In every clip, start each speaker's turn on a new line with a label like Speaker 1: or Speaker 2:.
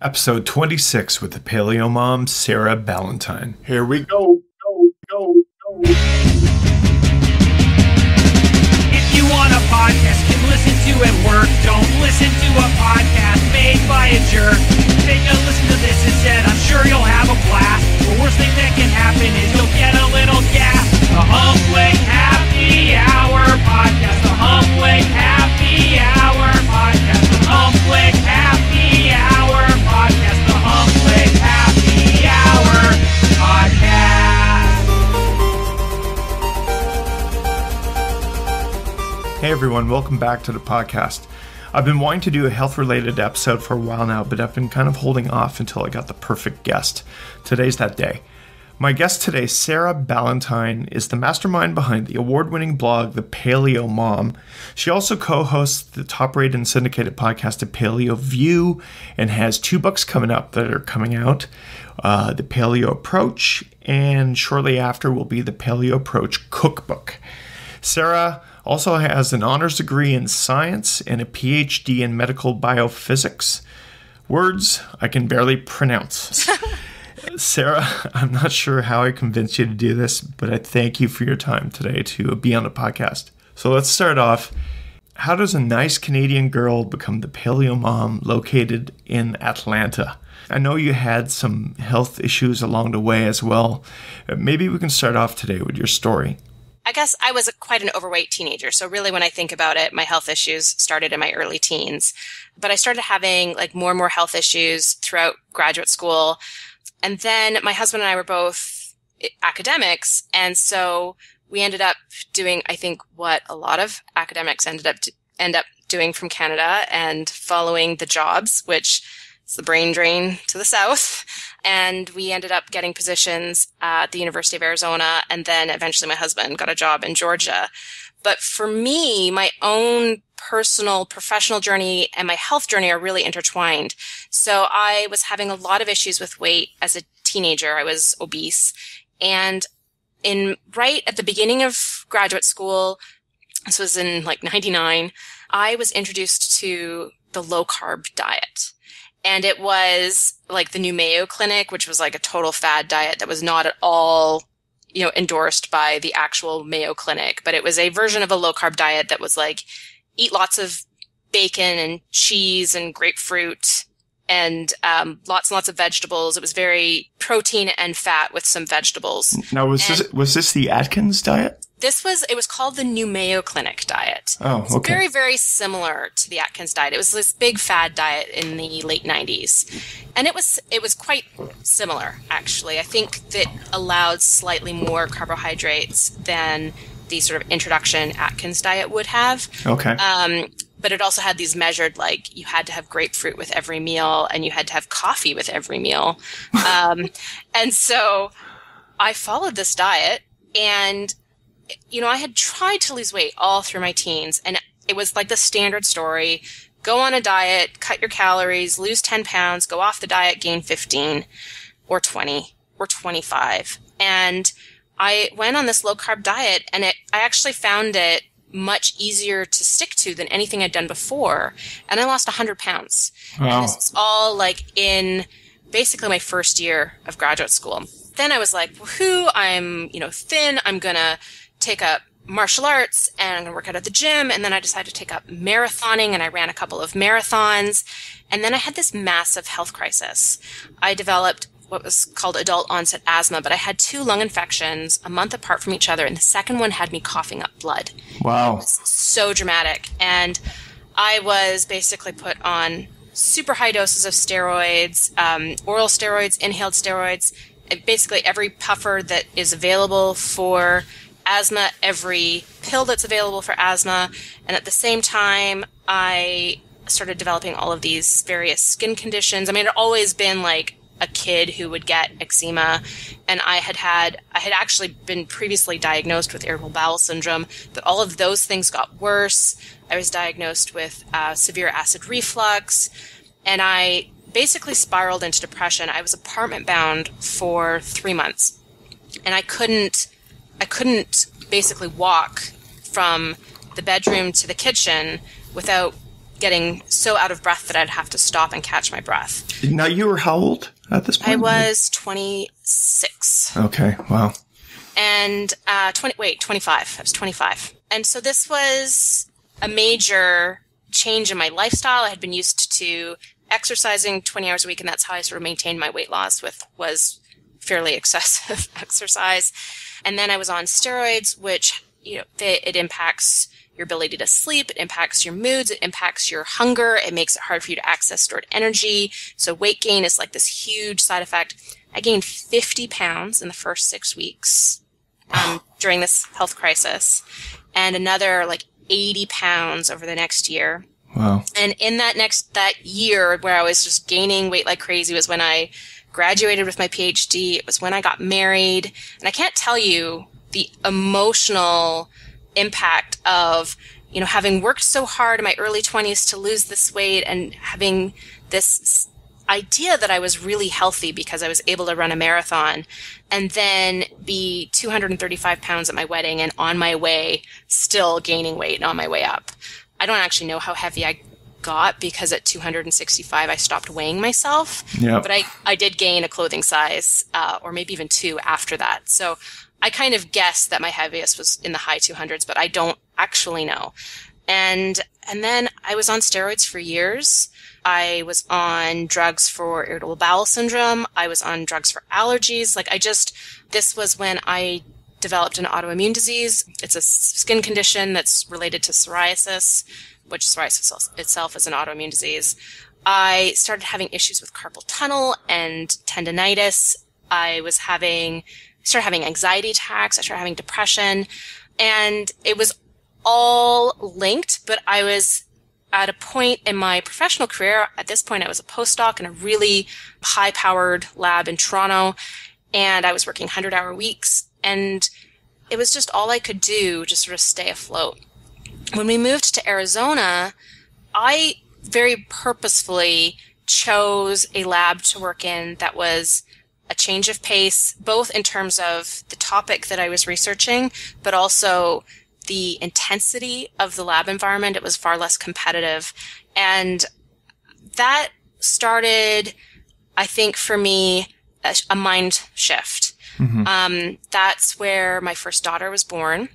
Speaker 1: Episode 26 with the Paleo Mom Sarah Ballantyne. Here we go.
Speaker 2: If you want a podcast, you can listen to at work. Don't listen to a podcast made by a jerk. Take a listen to this instead. I'm sure you'll have a blast. The worst thing that can happen is you'll get a little gas. The Humplik Happy Hour Podcast. The Humplik Happy Hour Podcast. The Humplik Happy Hour Podcast. The Humplik Happy Hour Podcast.
Speaker 1: Hey everyone, welcome back to the podcast. I've been wanting to do a health-related episode for a while now, but I've been kind of holding off until I got the perfect guest. Today's that day. My guest today, Sarah Ballantyne, is the mastermind behind the award-winning blog, The Paleo Mom. She also co-hosts the top-rated and syndicated podcast, The Paleo View, and has 2 books coming up that are coming out, The Paleo Approach, and shortly after will be The Paleo Approach Cookbook. Sarah also has an honors degree in science and a PhD in medical biophysics. Words I can barely pronounce. Sarah, I'm not sure how I convinced you to do this, but I thank you for your time today to be on the podcast. So let's start off. How does a nice Canadian girl become the Paleo Mom located in Atlanta? I know you had some health issues along the way as well. Maybe we can start off today with your story.
Speaker 3: I guess I was quite an overweight teenager. So really when I think about it, my health issues started in my early teens. But I started having more and more health issues throughout graduate school. And then my husband and I were both academics. And so we ended up doing, I think, what a lot of academics end up doing from Canada and following the jobs, which is the brain drain to the south. And we ended up getting positions at the University of Arizona. And then eventually my husband got a job in Georgia. But for me, my own personal professional journey and my health journey are really intertwined. So I was having a lot of issues with weight as a teenager. I was obese. And right at the beginning of graduate school, this was in 99, I was introduced to the low carb diet. And it was the new Mayo Clinic, which was a total fad diet that was not at all, endorsed by the actual Mayo Clinic. But it was a version of a low carb diet that was eat lots of bacon and cheese and grapefruit and lots and lots of vegetables. It was very protein and fat with some vegetables.
Speaker 1: Now, was this the Atkins diet?
Speaker 3: It was called the New Mayo Clinic diet.
Speaker 1: Oh, okay.
Speaker 3: It's very, very similar to the Atkins diet. It was this big fad diet in the late 90s. And it was quite similar, actually. I think that allowed slightly more carbohydrates than the sort of introduction Atkins diet would have.
Speaker 1: Okay.
Speaker 3: But it also had these measured, you had to have grapefruit with every meal and you had to have coffee with every meal. And so I followed this diet and I had tried to lose weight all through my teens, and it was the standard story. Go on a diet, cut your calories, lose 10 pounds, go off the diet, gain 15 or 20 or 25. And I went on this low-carb diet, and I actually found it much easier to stick to than anything I'd done before. And I lost 100 pounds.
Speaker 1: Wow.
Speaker 3: And this was all in basically my first year of graduate school. Then I was woohoo, I'm, thin, I'm going to take up martial arts and I'm going to work out at the gym. And then I decided to take up marathoning and I ran a couple of marathons. And then I had this massive health crisis. I developed what was called adult onset asthma, but I had 2 lung infections a month apart from each other. And the second one had me coughing up blood.
Speaker 1: Wow.
Speaker 3: It was so dramatic. And I was basically put on super high doses of steroids, oral steroids, inhaled steroids, basically every puffer that is available for asthma, every pill that's available for asthma. And at the same time, I started developing all of these various skin conditions. I mean, it had always been a kid who would get eczema. And I had actually been previously diagnosed with irritable bowel syndrome, but all of those things got worse. I was diagnosed with severe acid reflux, and I basically spiraled into depression. I was apartment bound for 3 months, and I couldn't basically walk from the bedroom to the kitchen without getting so out of breath that I'd have to stop and catch my breath.
Speaker 1: Now, you were how old at this point?
Speaker 3: I was 26.
Speaker 1: Okay, wow.
Speaker 3: And 25. I was 25. And so this was a major change in my lifestyle. I had been used to exercising 20 hours a week, and that's how I sort of maintained my weight loss was fairly excessive exercise. And then I was on steroids, which, it impacts your ability to sleep, it impacts your moods, it impacts your hunger, it makes it hard for you to access stored energy. So weight gain is like this huge side effect. I gained 50 pounds in the first 6 weeks during this health crisis, and another like 80 pounds over the next year.
Speaker 1: Wow.
Speaker 3: And in that year where I was just gaining weight like crazy was when I graduated with my PhD. It was when I got married. And I can't tell you the emotional impact of, having worked so hard in my early 20s to lose this weight and having this idea that I was really healthy because I was able to run a marathon, and then be 235 pounds at my wedding and on my way still gaining weight on my way up. I don't actually know how heavy I got because at 265 I stopped weighing myself.
Speaker 1: Yep.
Speaker 3: But I did gain a clothing size or maybe even 2 after that. So I kind of guessed that my heaviest was in the high 200s, but I don't actually know. And then I was on steroids for years. I was on drugs for irritable bowel syndrome. I was on drugs for allergies. This was when I developed an autoimmune disease. It's a skin condition that's related to psoriasis, which psoriasis itself is an autoimmune disease. I started having issues with carpal tunnel and tendinitis. I started having anxiety attacks. I started having depression, and it was all linked, but I was at a point in my professional career. At this point, I was a postdoc in a really high-powered lab in Toronto, and I was working 100-hour weeks, and it was just all I could do to sort of stay afloat. When we moved to Arizona, I very purposefully chose a lab to work in that was a change of pace, both in terms of the topic that I was researching, but also the intensity of the lab environment. It was far less competitive. And that started, I think, for me, a mind shift. Mm-hmm. That's where my first daughter was born.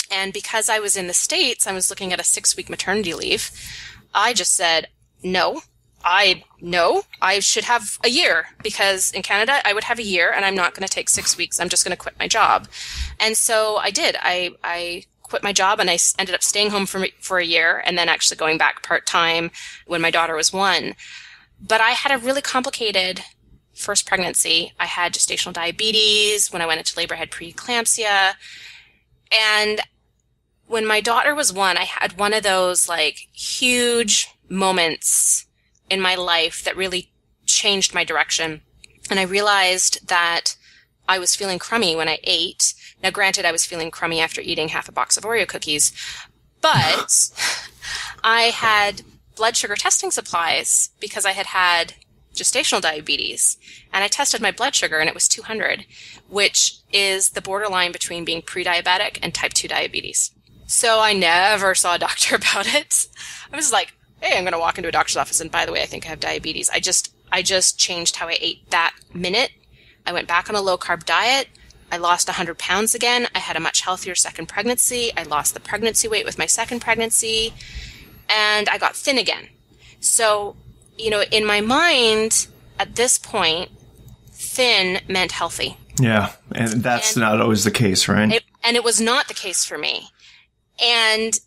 Speaker 3: And because I was in the States, I was looking at a 6-week maternity leave. I just said, no, I should have a year, because in Canada I would have a year and I'm not going to take 6 weeks. I'm just going to quit my job. And so I did. I quit my job and I ended up staying home for a year and then actually going back part-time when my daughter was 1. But I had a really complicated first pregnancy. I had gestational diabetes. When I went into labor, I had preeclampsia. And when my daughter was 1, I had one of those huge moments in my life that really changed my direction. And I realized that I was feeling crummy when I ate. Now, granted, I was feeling crummy after eating half a box of Oreo cookies, but I had blood sugar testing supplies because I had gestational diabetes. And I tested my blood sugar and it was 200, which is the borderline between being pre-diabetic and type 2 diabetes. So I never saw a doctor about it. I was like, hey, I'm going to walk into a doctor's office and, by the way, I think I have diabetes. I just changed how I ate that minute. I went back on a low-carb diet. I lost 100 pounds again. I had a much healthier second pregnancy. I lost the pregnancy weight with my second pregnancy. And I got thin again. So, in my mind, at this point, thin meant healthy.
Speaker 1: Yeah, and that's not always the case, right?
Speaker 3: It was not the case for me. And,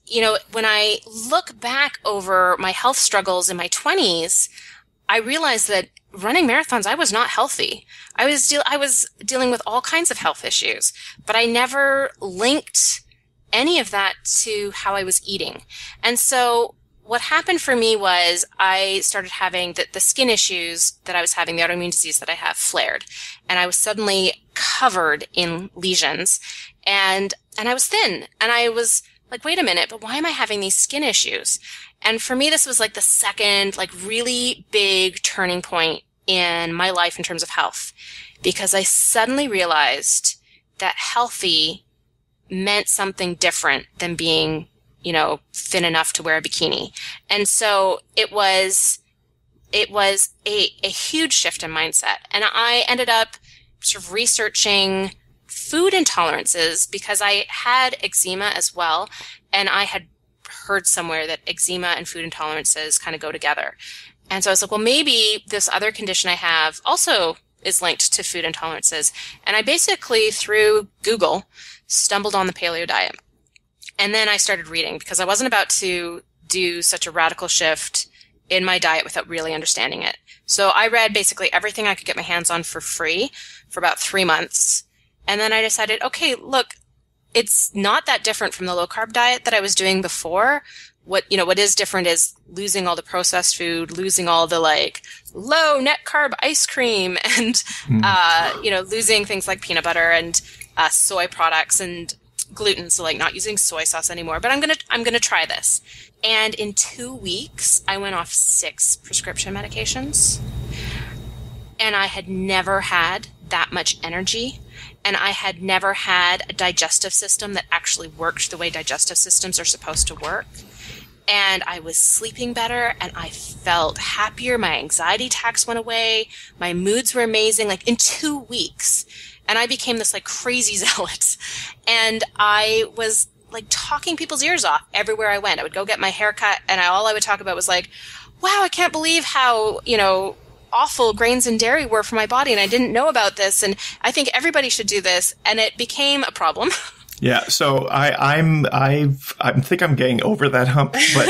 Speaker 3: when I look back over my health struggles in my 20s, I realized that running marathons, I was not healthy. I was dealing with all kinds of health issues, but I never linked any of that to how I was eating. And so what happened for me was I started having the skin issues that I was having, the autoimmune disease that I have, flared. And I was suddenly covered in lesions. And I was thin. And I was like, wait a minute, but why am I having these skin issues? And for me, this was the second, really big turning point in my life in terms of health, because I suddenly realized that healthy meant something different than being thin enough to wear a bikini. And so it was a huge shift in mindset. And I ended up sort of researching food intolerances because I had eczema as well. And I had heard somewhere that eczema and food intolerances kind of go together. And so I was like, well, maybe this other condition I have also is linked to food intolerances. And I basically, through Google, stumbled on the paleo diet. And then I started reading because I wasn't about to do such a radical shift in my diet without really understanding it. So I read basically everything I could get my hands on for free for about 3 months. And then I decided, okay, look, it's not that different from the low carb diet that I was doing before. What is different is losing all the processed food, losing all the low net carb ice cream and, losing things like peanut butter and soy products and gluten. So not using soy sauce anymore, but I'm going to try this. And in 2 weeks, I went off 6 prescription medications, and I had never had that much energy. And I had never had a digestive system that actually worked the way digestive systems are supposed to work. And I was sleeping better, and I felt happier. My anxiety attacks went away. My moods were amazing, in 2 weeks. And I became this crazy zealot. And I was talking people's ears off everywhere I went. I would go get my hair cut, and all I would talk about was wow, I can't believe how, awful grains and dairy were for my body, and I didn't know about this, and I think everybody should do this, and it became a problem.
Speaker 1: Yeah, so I think I'm getting over that hump, but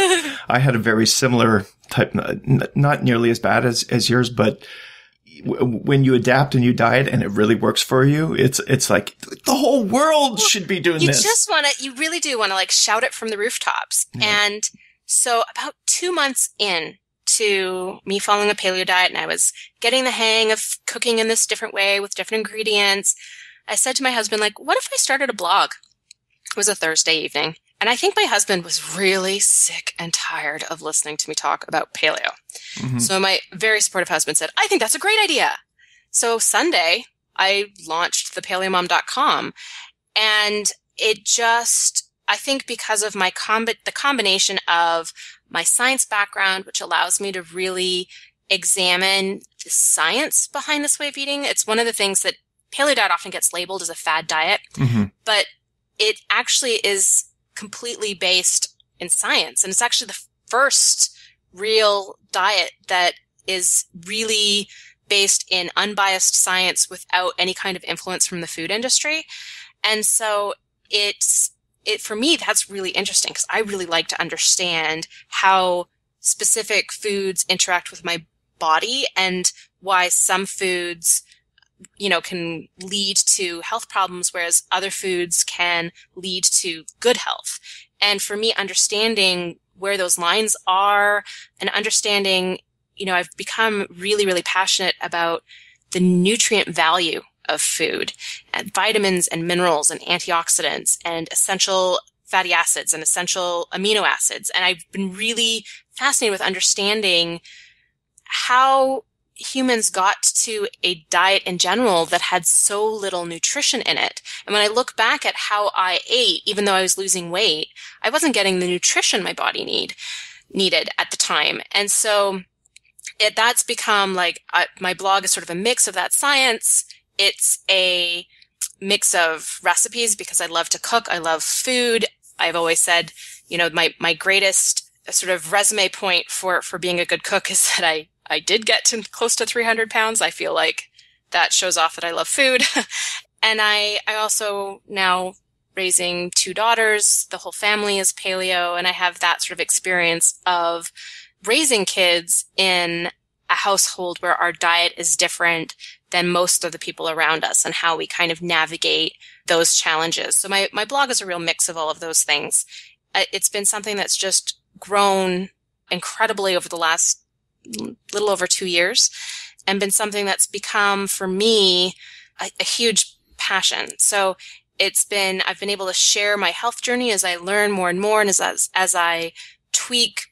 Speaker 1: I had a very similar type, not nearly as bad as yours, but when you adapt a new diet and it really works for you, it's like the whole world should be doing this.
Speaker 3: You really do want to shout it from the rooftops. Yeah. And so about 2 months in to me following a paleo diet, and I was getting the hang of cooking in this different way with different ingredients, I said to my husband, what if I started a blog? It was a Thursday evening. And I think my husband was really sick and tired of listening to me talk about paleo. Mm-hmm. So my very supportive husband said, I think that's a great idea. So Sunday, I launched thepaleomom.com. And it just, I think because of the combination of my science background, which allows me to really examine the science behind this way of eating. It's one of the things that paleo diet often gets labeled as a fad diet, mm-hmm. but it actually is completely based in science. And it's actually the first real diet that is really based in unbiased science without any kind of influence from the food industry. And so for me, that's really interesting because I really like to understand how specific foods interact with my body and why some foods, can lead to health problems, whereas other foods can lead to good health. And for me, understanding where those lines are and understanding, I've become really, really passionate about the nutrient value of food and vitamins and minerals and antioxidants and essential fatty acids and essential amino acids. And I've been really fascinated with understanding how humans got to a diet in general that had so little nutrition in it. And when I look back at how I ate, even though I was losing weight, I wasn't getting the nutrition my body needed at the time. And so that's become my blog is sort of a mix of that science. It's a mix of recipes because I love to cook. I love food. I've always said, my greatest sort of resume point for being a good cook is that I did get to close to 300 pounds. I feel like that shows off that I love food. And I also now raising 2 daughters, the whole family is paleo, and I have that sort of experience of raising kids in a household where our diet is different than most of the people around us and how we kind of navigate those challenges. So my blog is a real mix of all of those things. It's been something that's just grown incredibly over the last little over 2 years and been something that's become for me a huge passion. So I've been able to share my health journey as I learn more and more and as I tweak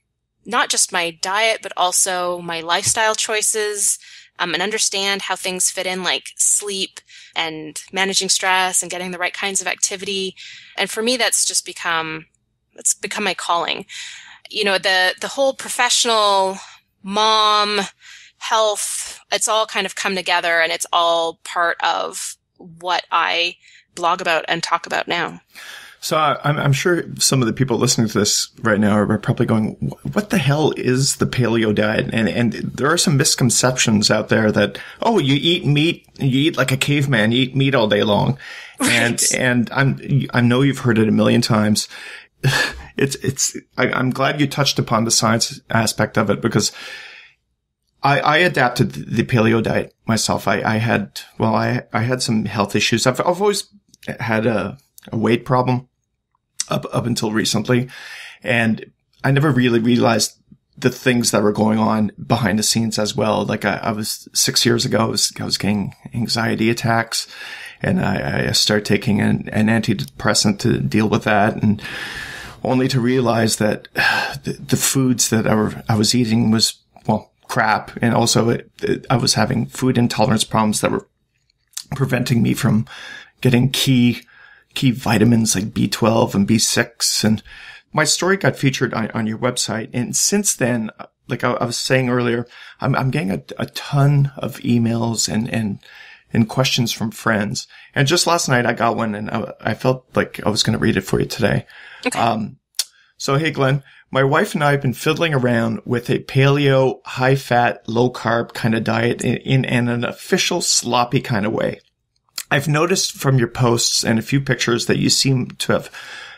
Speaker 3: not just my diet, but also my lifestyle choices, and understand how things fit in, like sleep and managing stress and getting the right kinds of activity. And for me, that's just become it's become my calling. You know, the whole professional mom health, it's all kind of come together, and it's all part of what I blog about and talk about now.
Speaker 1: So I'm sure some of the people listening to this right now are probably going, what the hell is the paleo diet? And there are some misconceptions out there that, oh, you eat meat, you eat like a caveman, you eat meat all day long. Right. And I know you've heard it a million times. I'm glad you touched upon the science aspect of it, because I adapted the paleo diet myself. I had some health issues. I've always had a weight problem up until recently. And I never really realized the things that were going on behind the scenes as well. Like I was 6 years ago, I was getting anxiety attacks, and I started taking an antidepressant to deal with that. And only to realize that the foods that I was eating was, well, crap. And also I was having food intolerance problems that were preventing me from getting key vitamins like B12 and B6. And my story got featured on your website. And since then, like I was saying earlier, I'm getting a ton of emails and questions from friends. And just last night I got one, and I felt like I was going to read it for you today. Okay. So, hey, Glenn, my wife and I have been fiddling around with a paleo, high-fat, low-carb kind of diet in an official sloppy kind of way. I've noticed from your posts and a few pictures that you seem to have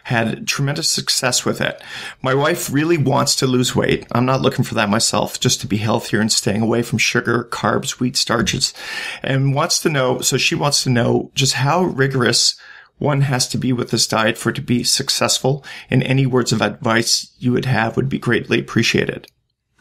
Speaker 1: had tremendous success with it. My wife really wants to lose weight. I'm not looking for that myself, just to be healthier and staying away from sugar, carbs, wheat starches, and she wants to know just how rigorous one has to be with this diet for it to be successful, and any words of advice you would have would be greatly appreciated.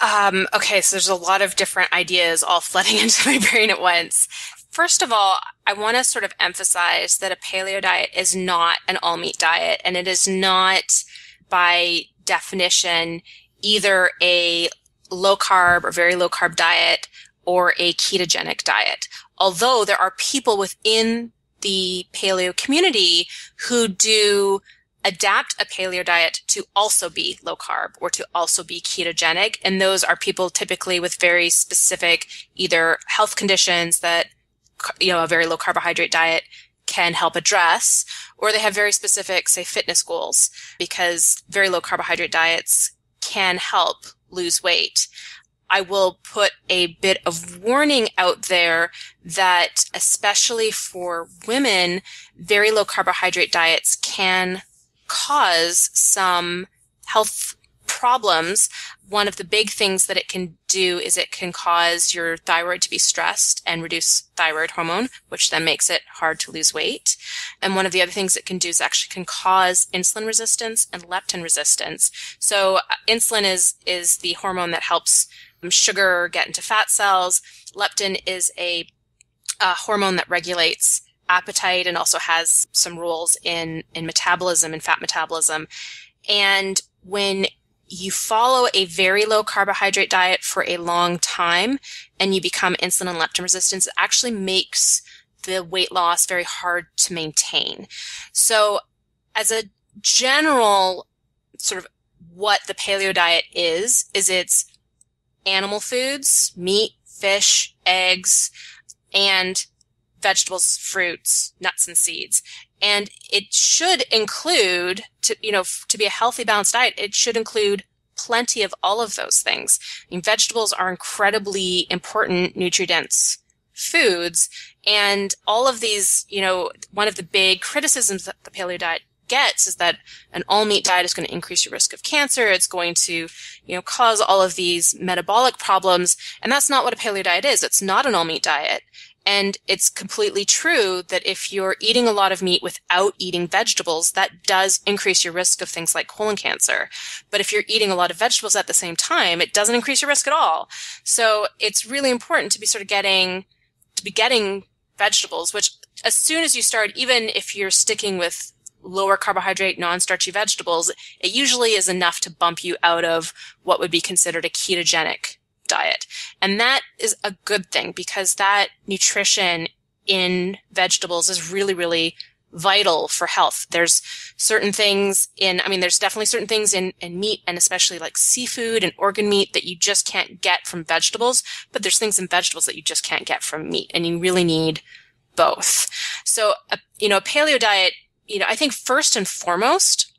Speaker 3: Okay, so there's a lot of different ideas all flooding into my brain at once. First of all, I want to sort of emphasize that a paleo diet is not an all-meat diet, and it is not, by definition, either a low-carb or very low-carb diet or a ketogenic diet. Although there are people within the paleo community who do adapt a paleo diet to also be low carb or to also be ketogenic. And those are people typically with very specific either health conditions that, you know, a very low carbohydrate diet can help address, or they have very specific, say, fitness goals, because very low carbohydrate diets can help lose weight. I will put a bit of warning out there that especially for women, very low carbohydrate diets can cause some health problems. One of the big things that it can do is it can cause your thyroid to be stressed and reduce thyroid hormone, which then makes it hard to lose weight. And one of the other things it can do is actually can cause insulin resistance and leptin resistance. So insulin is the hormone that helps sugar get into fat cells. Leptin is a hormone that regulates appetite and also has some roles in metabolism and fat metabolism. And when you follow a very low carbohydrate diet for a long time and you become insulin and leptin resistant, it actually makes the weight loss very hard to maintain. So as a general sort of what the paleo diet is it's animal foods, meat, fish, eggs, and vegetables, fruits, nuts, and seeds. And it should include, to be a healthy, balanced diet, it should include plenty of all of those things. I mean, vegetables are incredibly important, nutrient-dense foods. And all of these, one of the big criticisms that the paleo diet gets is that an all-meat diet is going to increase your risk of cancer. It's going to, cause all of these metabolic problems. And that's not what a paleo diet is. It's not an all-meat diet. And it's completely true that if you're eating a lot of meat without eating vegetables, that does increase your risk of things like colon cancer. But if you're eating a lot of vegetables at the same time, it doesn't increase your risk at all. So it's really important to be getting vegetables, which as soon as you start, even if you're sticking with lower carbohydrate, non-starchy vegetables, it usually is enough to bump you out of what would be considered a ketogenic diet. And that is a good thing because that nutrition in vegetables is really, really vital for health. There's certain things there's definitely certain things in meat, and especially like seafood and organ meat, that you just can't get from vegetables, but there's things in vegetables that you just can't get from meat, and you really need both. So, a paleo diet, I think first and foremost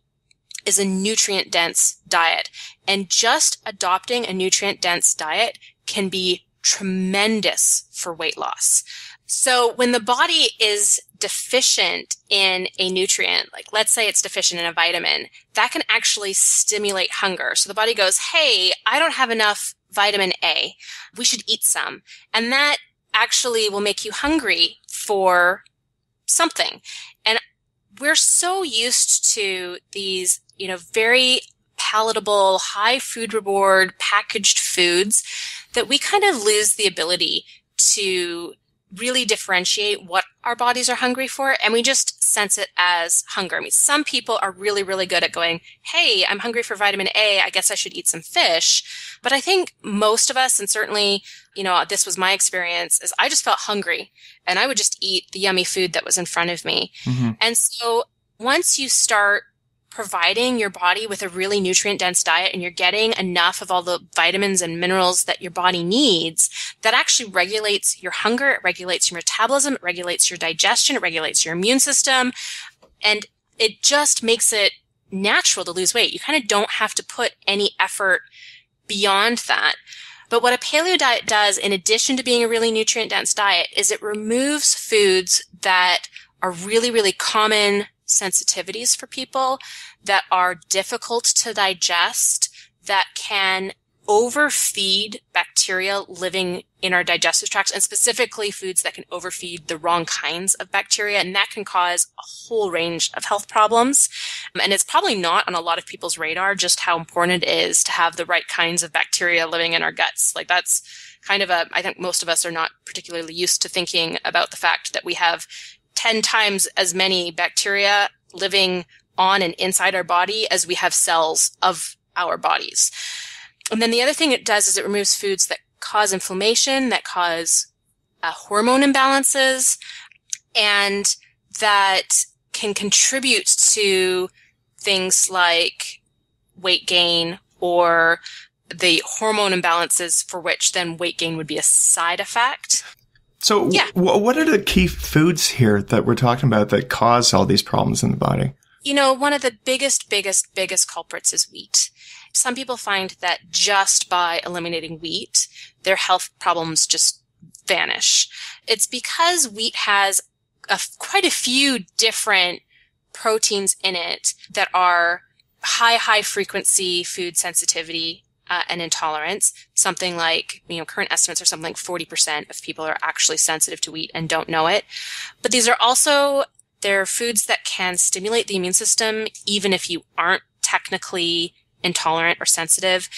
Speaker 3: is a nutrient-dense diet. And just adopting a nutrient-dense diet can be tremendous for weight loss. So when the body is deficient in a nutrient, like let's say it's deficient in a vitamin, that can actually stimulate hunger. So the body goes, hey, I don't have enough vitamin A. We should eat some. And that actually will make you hungry for something. And we're so used to these, very palatable, high food reward packaged foods that we kind of lose the ability to really differentiate what our bodies are hungry for, and we just sense it as hunger. I mean, some people are really, really good at going, hey, I'm hungry for vitamin A, I guess I should eat some fish. But I think most of us, and certainly, this was my experience, is I just felt hungry, and I would just eat the yummy food that was in front of me. Mm-hmm. And so once you start providing your body with a really nutrient-dense diet and you're getting enough of all the vitamins and minerals that your body needs, that actually regulates your hunger, it regulates your metabolism, it regulates your digestion, it regulates your immune system, and it just makes it natural to lose weight. You kind of don't have to put any effort beyond that. But what a paleo diet does, in addition to being a really nutrient-dense diet, is it removes foods that are really, really common sensitivities for people, that are difficult to digest, that can overfeed bacteria living in our digestive tracts, and specifically foods that can overfeed the wrong kinds of bacteria, and that can cause a whole range of health problems. And it's probably not on a lot of people's radar just how important it is to have the right kinds of bacteria living in our guts. Like, that's kind of I think most of us are not particularly used to thinking about the fact that we have 10 times as many bacteria living on and inside our body as we have cells of our bodies. And then the other thing it does is it removes foods that cause inflammation, that cause hormone imbalances, and that can contribute to things like weight gain, or the hormone imbalances for which then weight gain would be a side effect.
Speaker 1: So what are the key foods here that we're talking about that cause all these problems in the body?
Speaker 3: One of the biggest culprits is wheat. Some people find that just by eliminating wheat, their health problems just vanish. It's because wheat has quite a few different proteins in it that are high frequency food sensitivity and intolerance. Something like, current estimates are something like 40% of people are actually sensitive to wheat and don't know it. But these are also, they're foods that can stimulate the immune system even if you aren't technically intolerant or sensitive.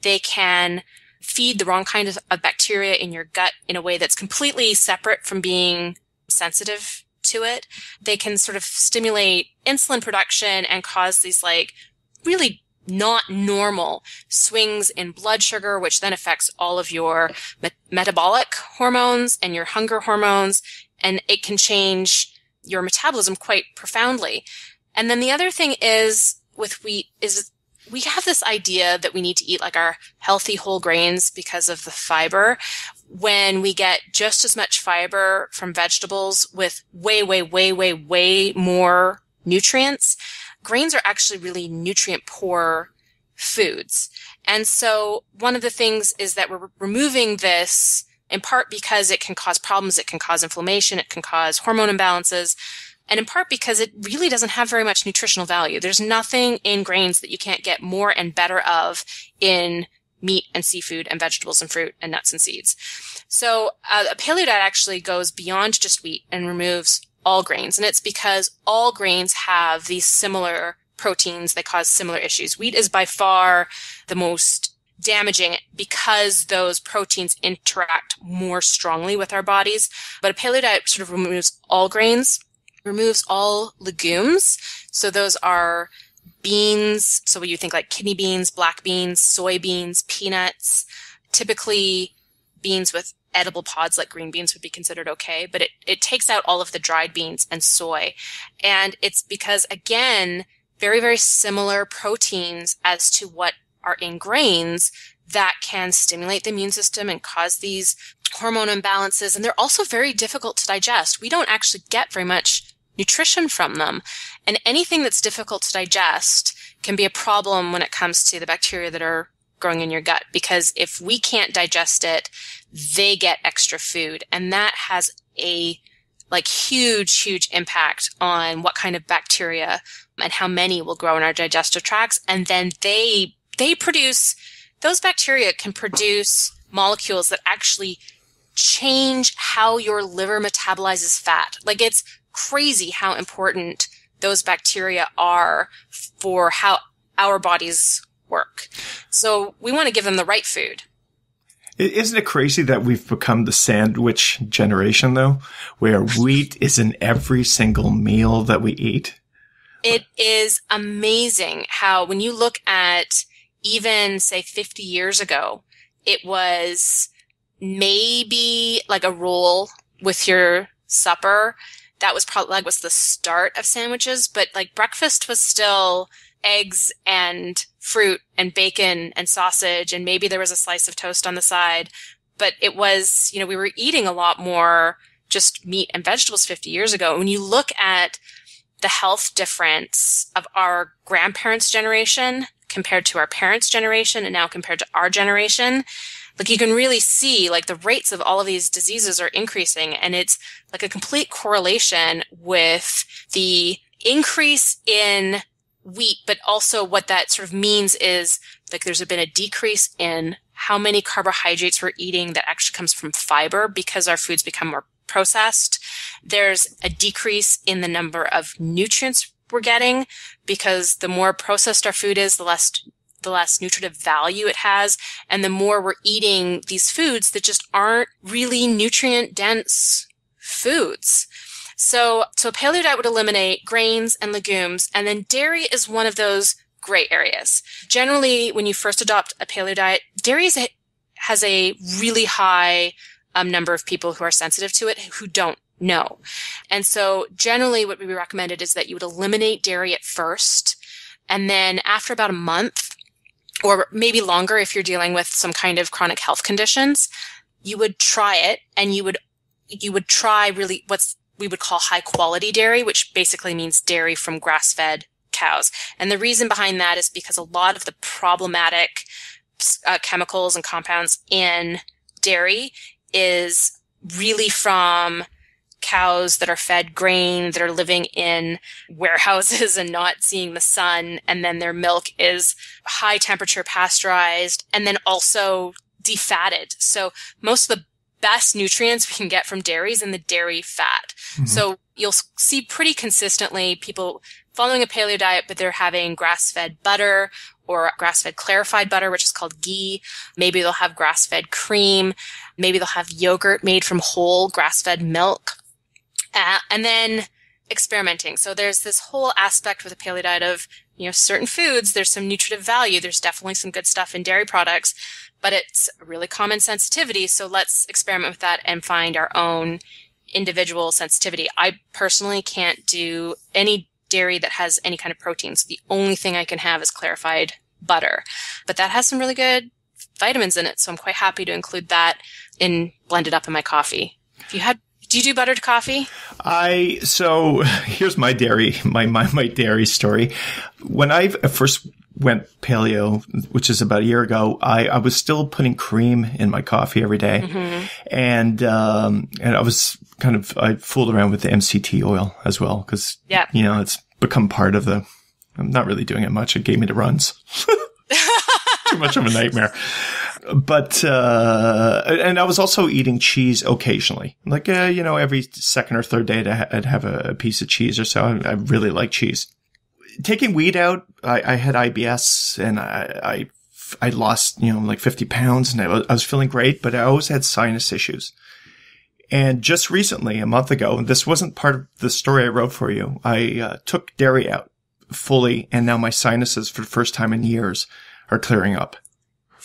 Speaker 3: They can feed the wrong kind of bacteria in your gut in a way that's completely separate from being sensitive to it. They can sort of stimulate insulin production and cause these really not normal swings in blood sugar, which then affects all of your metabolic hormones and your hunger hormones, and it can change your metabolism quite profoundly. And then the other thing is with wheat is we have this idea that we need to eat our healthy whole grains because of the fiber, when we get just as much fiber from vegetables with way more nutrients. Grains are actually really nutrient poor foods. And so one of the things is that we're removing this in part because it can cause problems, it can cause inflammation, it can cause hormone imbalances, and in part because it really doesn't have very much nutritional value. There's nothing in grains that you can't get more and better of in meat and seafood and vegetables and fruit and nuts and seeds. So a paleo diet actually goes beyond just wheat and removes all grains. And it's because all grains have these similar proteins that cause similar issues. Wheat is by far the most damaging because those proteins interact more strongly with our bodies. But a paleo diet sort of removes all grains, removes all legumes. So those are beans. So when you think like kidney beans, black beans, soybeans, peanuts, typically beans with edible pods like green beans would be considered okay, but it takes out all of the dried beans and soy. And it's because, again, very, very similar proteins as to what are in grains that can stimulate the immune system and cause these hormone imbalances. And they're also very difficult to digest. We don't actually get very much nutrition from them. And anything that's difficult to digest can be a problem when it comes to the bacteria that are growing in your gut, because if we can't digest it, they get extra food. And that has a huge impact on what kind of bacteria and how many will grow in our digestive tracts. And then those bacteria can produce molecules that actually change how your liver metabolizes fat. Like, it's crazy how important those bacteria are for how our bodies work. So we want to give them the right food.
Speaker 1: Isn't it crazy that we've become the sandwich generation, though, where wheat is in every single meal that we eat?
Speaker 3: It is amazing how, when you look at even, say, 50 years ago, it was maybe like a roll with your supper. That was probably was the start of sandwiches, but like breakfast was still eggs and fruit and bacon and sausage, and maybe there was a slice of toast on the side. But it was, we were eating a lot more just meat and vegetables 50 years ago. When you look at the health difference of our grandparents' generation compared to our parents' generation and now compared to our generation, like, you can really see like the rates of all of these diseases are increasing, and it's like a complete correlation with the increase in wheat, but also what that sort of means is like there's been a decrease in how many carbohydrates we're eating that actually comes from fiber because our foods become more processed. There's a decrease in the number of nutrients we're getting because the more processed our food is, the less nutritive value it has, and the more we're eating these foods that just aren't really nutrient dense foods. So a paleo diet would eliminate grains and legumes, and then dairy is one of those gray areas. Generally, when you first adopt a paleo diet, dairy has a really high number of people who are sensitive to it who don't know. And so generally what we recommended is that you would eliminate dairy at first, and then after about a month, or maybe longer if you're dealing with some kind of chronic health conditions, you would try it, and you would try really what's we would call high quality dairy, which basically means dairy from grass-fed cows. And the reason behind that is because a lot of the problematic chemicals and compounds in dairy is really from cows that are fed grain, that are living in warehouses and not seeing the sun, and then their milk is high temperature pasteurized and then also defatted. So most of the best nutrients we can get from dairy is in the dairy fat. Mm-hmm. So you'll see pretty consistently people following a paleo diet, but they're having grass-fed butter or grass-fed clarified butter, which is called ghee. Maybe they'll have grass-fed cream. Maybe they'll have yogurt made from whole grass-fed milk. And then experimenting. So there's this whole aspect with a paleo diet of, certain foods, there's some nutritive value. There's definitely some good stuff in dairy products, but it's a really common sensitivity. So let's experiment with that and find our own individual sensitivity. I personally can't do any dairy that has any kind of protein. So the only thing I can have is clarified butter, but that has some really good vitamins in it. So I'm quite happy to include that and blend it up in my coffee. Do you do buttered coffee? So here's my dairy story. When I first went paleo, which is about a year ago, I was still putting cream in my coffee every day. Mm-hmm. And I was I fooled around with the MCT oil as well, because, it's become part of I'm not really doing it much. It gave me the runs. Too much of a nightmare. But, and I was also eating cheese occasionally. Like, every second or third day I'd have a piece of cheese or so. I really like cheese. Taking wheat out, I had IBS, and I lost, 50 pounds, and I was feeling great, but I always had sinus issues. And just recently, a month ago, this wasn't part of the story I wrote for you, I took dairy out fully, and now my sinuses, for the first time in years, are clearing up.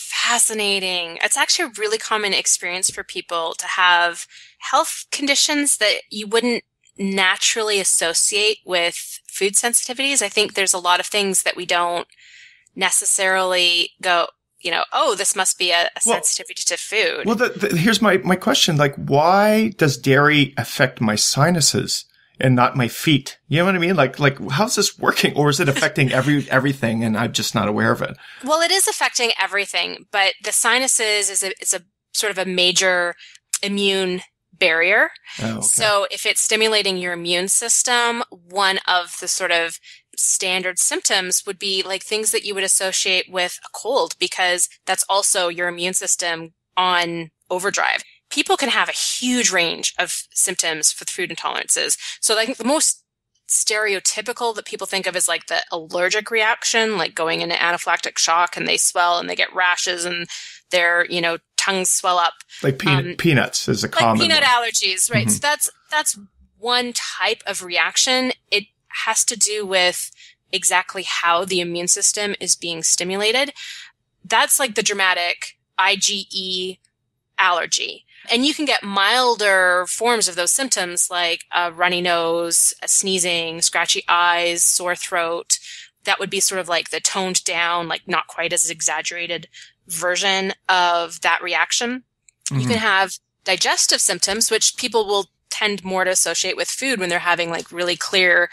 Speaker 3: Fascinating. It's actually a really common experience for people to have health conditions that you wouldn't naturally associate with food sensitivities. I think there's a lot of things that we don't necessarily go, oh, this must be a sensitivity to food.
Speaker 1: Well, here's my question. Like, why does dairy affect my sinuses and not my feet? You know what I mean? Like, how's this working? Or is it affecting everything and I'm just not aware of it?
Speaker 3: Well, it is affecting everything, but the sinuses is a sort of a major immune barrier.
Speaker 1: Oh, okay.
Speaker 3: So if it's stimulating your immune system, one of the sort of standard symptoms would be like things that you would associate with a cold, because that's also your immune system on overdrive. People can have a huge range of symptoms with food intolerances. So I think the most stereotypical that people think of is like the allergic reaction, like going into anaphylactic shock and they swell and they get rashes and their, tongues swell up.
Speaker 1: Like peanuts is a common
Speaker 3: like peanut
Speaker 1: one.
Speaker 3: allergies, right?
Speaker 1: Mm-hmm.
Speaker 3: So that's one type of reaction. It has to do with exactly how the immune system is being stimulated. That's like the dramatic IgE allergy. And you can get milder forms of those symptoms like a runny nose, a sneezing, scratchy eyes, sore throat. That would be sort of like the toned down, like not quite as exaggerated version of that reaction. Mm-hmm. You can have digestive symptoms, which people will tend more to associate with food when they're having like really clear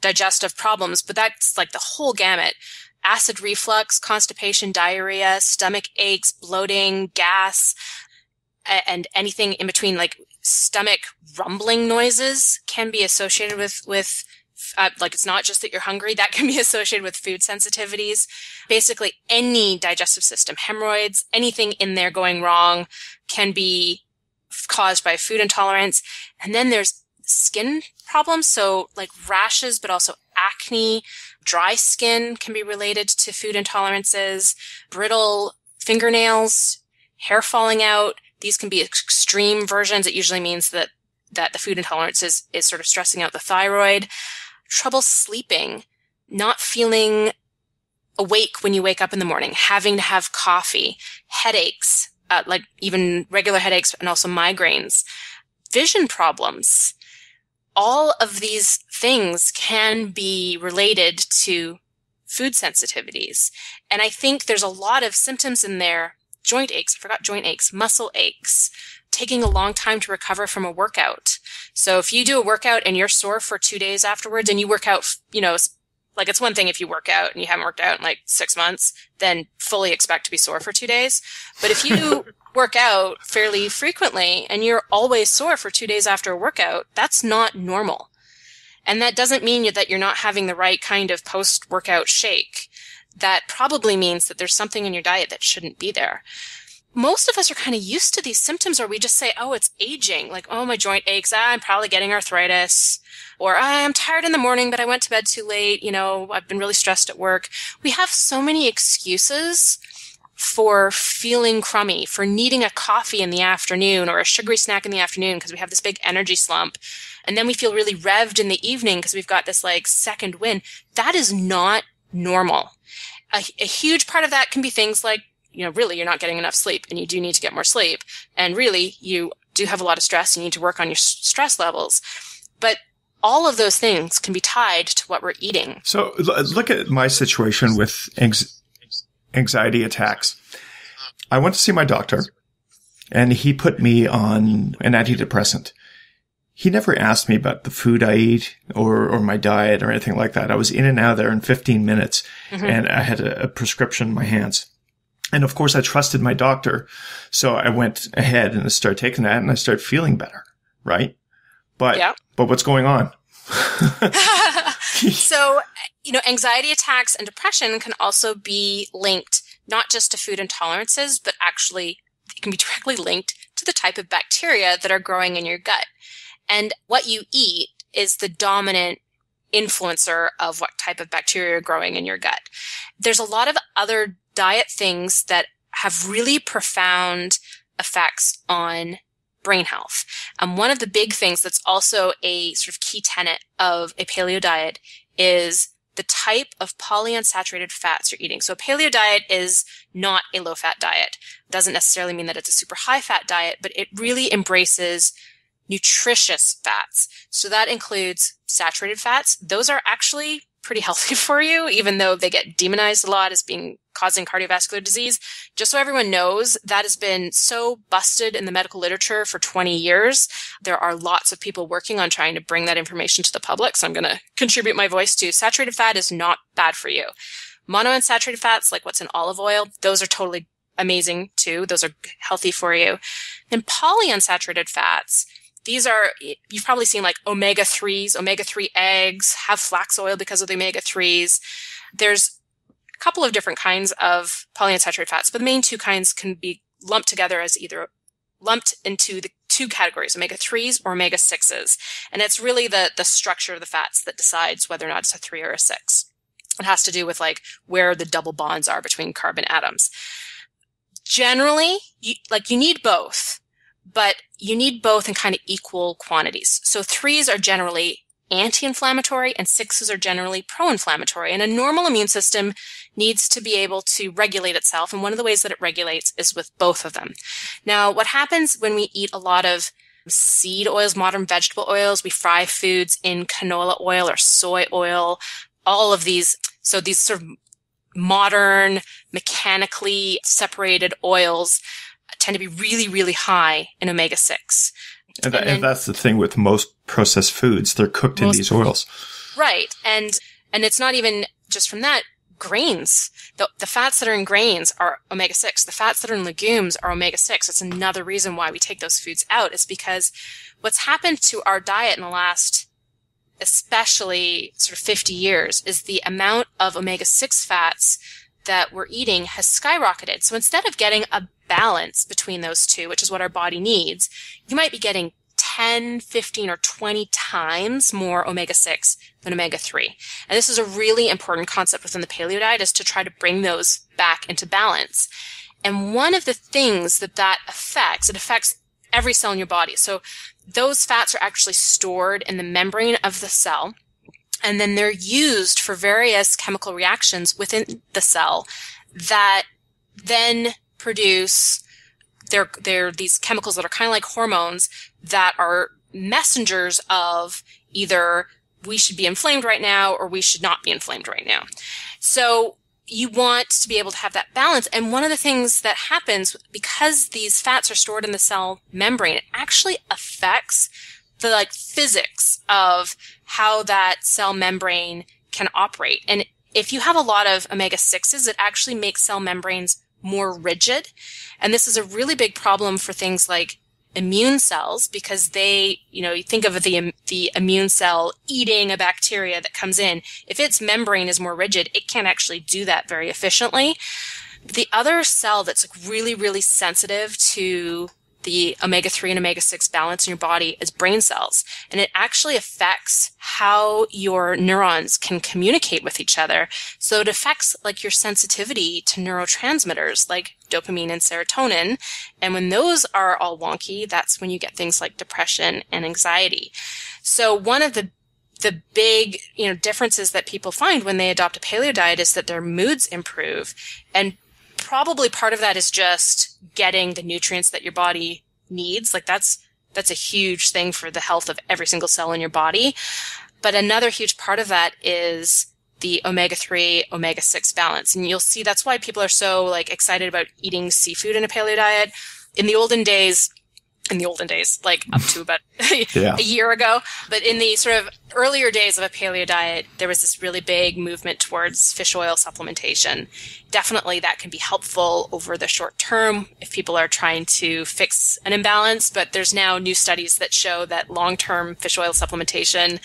Speaker 3: digestive problems, but that's like the whole gamut. Acid reflux, constipation, diarrhea, stomach aches, bloating, gas, and anything in between, like stomach rumbling noises can be associated with like it's not just that you're hungry, that can be associated with food sensitivities. Basically any digestive system, hemorrhoids, anything in there going wrong can be caused by food intolerance. And then there's skin problems. So like rashes, but also acne, dry skin can be related to food intolerances, brittle fingernails, hair falling out. These can be extreme versions. It usually means that the food intolerance is sort of stressing out the thyroid. Trouble sleeping, not feeling awake when you wake up in the morning, having to have coffee, headaches, like even regular headaches and also migraines, vision problems. All of these things can be related to food sensitivities. And I think there's a lot of symptoms in there. Joint aches, I forgot joint aches, muscle aches, taking a long time to recover from a workout. So if you do a workout and you're sore for 2 days afterwards and you work out, like it's one thing if you work out and you haven't worked out in like 6 months, then fully expect to be sore for 2 days. But if you work out fairly frequently and you're always sore for 2 days after a workout, that's not normal. And that doesn't mean that you're not having the right kind of post-workout shake. That probably means that there's something in your diet that shouldn't be there. Most of us are kind of used to these symptoms, or we just say, oh, it's aging. Like, oh, my joint aches. I'm probably getting arthritis. Or I'm tired in the morning, but I went to bed too late. I've been really stressed at work. We have so many excuses for feeling crummy, for needing a coffee in the afternoon or a sugary snack in the afternoon because we have this big energy slump. And then we feel really revved in the evening because we've got this like second wind. That is not normal. A huge part of that can be things like, really you're not getting enough sleep and you do need to get more sleep. And really you do have a lot of stress. You need to work on your stress levels. But all of those things can be tied to what we're eating.
Speaker 1: So look at my situation with anxiety attacks. I went to see my doctor and he put me on an antidepressant. He never asked me about the food I eat or my diet or anything like that. I was in and out of there in 15 minutes and I had a prescription in my hands. And of course I trusted my doctor. So I went ahead and I started taking that and I started feeling better. Right. But what's going on?
Speaker 3: So, anxiety attacks and depression can also be linked not just to food intolerances, but actually it can be directly linked to the type of bacteria that are growing in your gut. And what you eat is the dominant influencer of what type of bacteria are growing in your gut. There's a lot of other diet things that have really profound effects on brain health. One of the big things that's also a sort of key tenet of a paleo diet is the type of polyunsaturated fats you're eating. So a paleo diet is not a low-fat diet. It doesn't necessarily mean that it's a super high-fat diet, but it really embraces nutritious fats. So that includes saturated fats. Those are actually pretty healthy for you, even though they get demonized a lot as causing cardiovascular disease. Just so everyone knows, that has been so busted in the medical literature for 20 years. There are lots of people working on trying to bring that information to the public. So I'm going to contribute my voice to saturated fat is not bad for you. Monounsaturated fats, like what's in olive oil, those are totally amazing too. Those are healthy for you. And polyunsaturated fats, these are, you've probably seen like omega-3s, omega-3 eggs, have flax oil because of the omega-3s. There's a couple of different kinds of polyunsaturated fats, but the main two kinds can be lumped together as either lumped into the two categories, omega-3s or omega-6s. And it's really the structure of the fats that decides whether or not it's a 3 or a 6. It has to do with like where the double bonds are between carbon atoms. Generally, you need both. But you need both in kind of equal quantities. So 3s are generally anti-inflammatory and 6s are generally pro-inflammatory. And a normal immune system needs to be able to regulate itself. And one of the ways that it regulates is with both of them. Now, what happens when we eat a lot of seed oils, modern vegetable oils, we fry foods in canola oil or soy oil, all of these. So these sort of modern, mechanically separated oils tend to be really, really high in omega-6.
Speaker 1: And that's the thing with most processed foods. They're cooked in these oils.
Speaker 3: Right. And it's not even just from that. Grains. The fats that are in grains are omega-6. The fats that are in legumes are omega-6. That's another reason why we take those foods out, is because what's happened to our diet in the last, especially sort of 50 years, is the amount of omega-6 fats that we're eating has skyrocketed. So instead of getting a balance between those two, which is what our body needs, you might be getting 10, 15, or 20 times more omega-6 than omega-3. And this is a really important concept within the paleo diet, is to try to bring those back into balance. And one of the things that affects, it affects every cell in your body. So those fats are actually stored in the membrane of the cell, and then they're used for various chemical reactions within the cell that then produce, they're these chemicals that are kind of like hormones that are messengers of either we should be inflamed right now or we should not be inflamed right now. So you want to be able to have that balance. And one of the things that happens, because these fats are stored in the cell membrane, it actually affects the physics of how that cell membrane can operate. And if you have a lot of omega-6s, it actually makes cell membranes more rigid. And this is a really big problem for things like immune cells, because they, you think of the immune cell eating a bacteria that comes in. If its membrane is more rigid, it can't actually do that very efficiently. The other cell that's really, really sensitive to the omega-3 and omega-6 balance in your body is brain cells. And it actually affects how your neurons can communicate with each other. So it affects your sensitivity to neurotransmitters like dopamine and serotonin. And when those are all wonky, that's when you get things like depression and anxiety. So one of the big, differences that people find when they adopt a paleo diet is that their moods improve. And probably part of that is just getting the nutrients that your body needs. That's a huge thing for the health of every single cell in your body. But another huge part of that is the omega-3, omega-6 balance. And you'll see that's why people are so excited about eating seafood in a paleo diet. In the olden days, up to about a year ago. But in the sort of earlier days of a paleo diet, there was this really big movement towards fish oil supplementation. Definitely that can be helpful over the short term if people are trying to fix an imbalance. But there's now new studies that show that long-term fish oil supplementation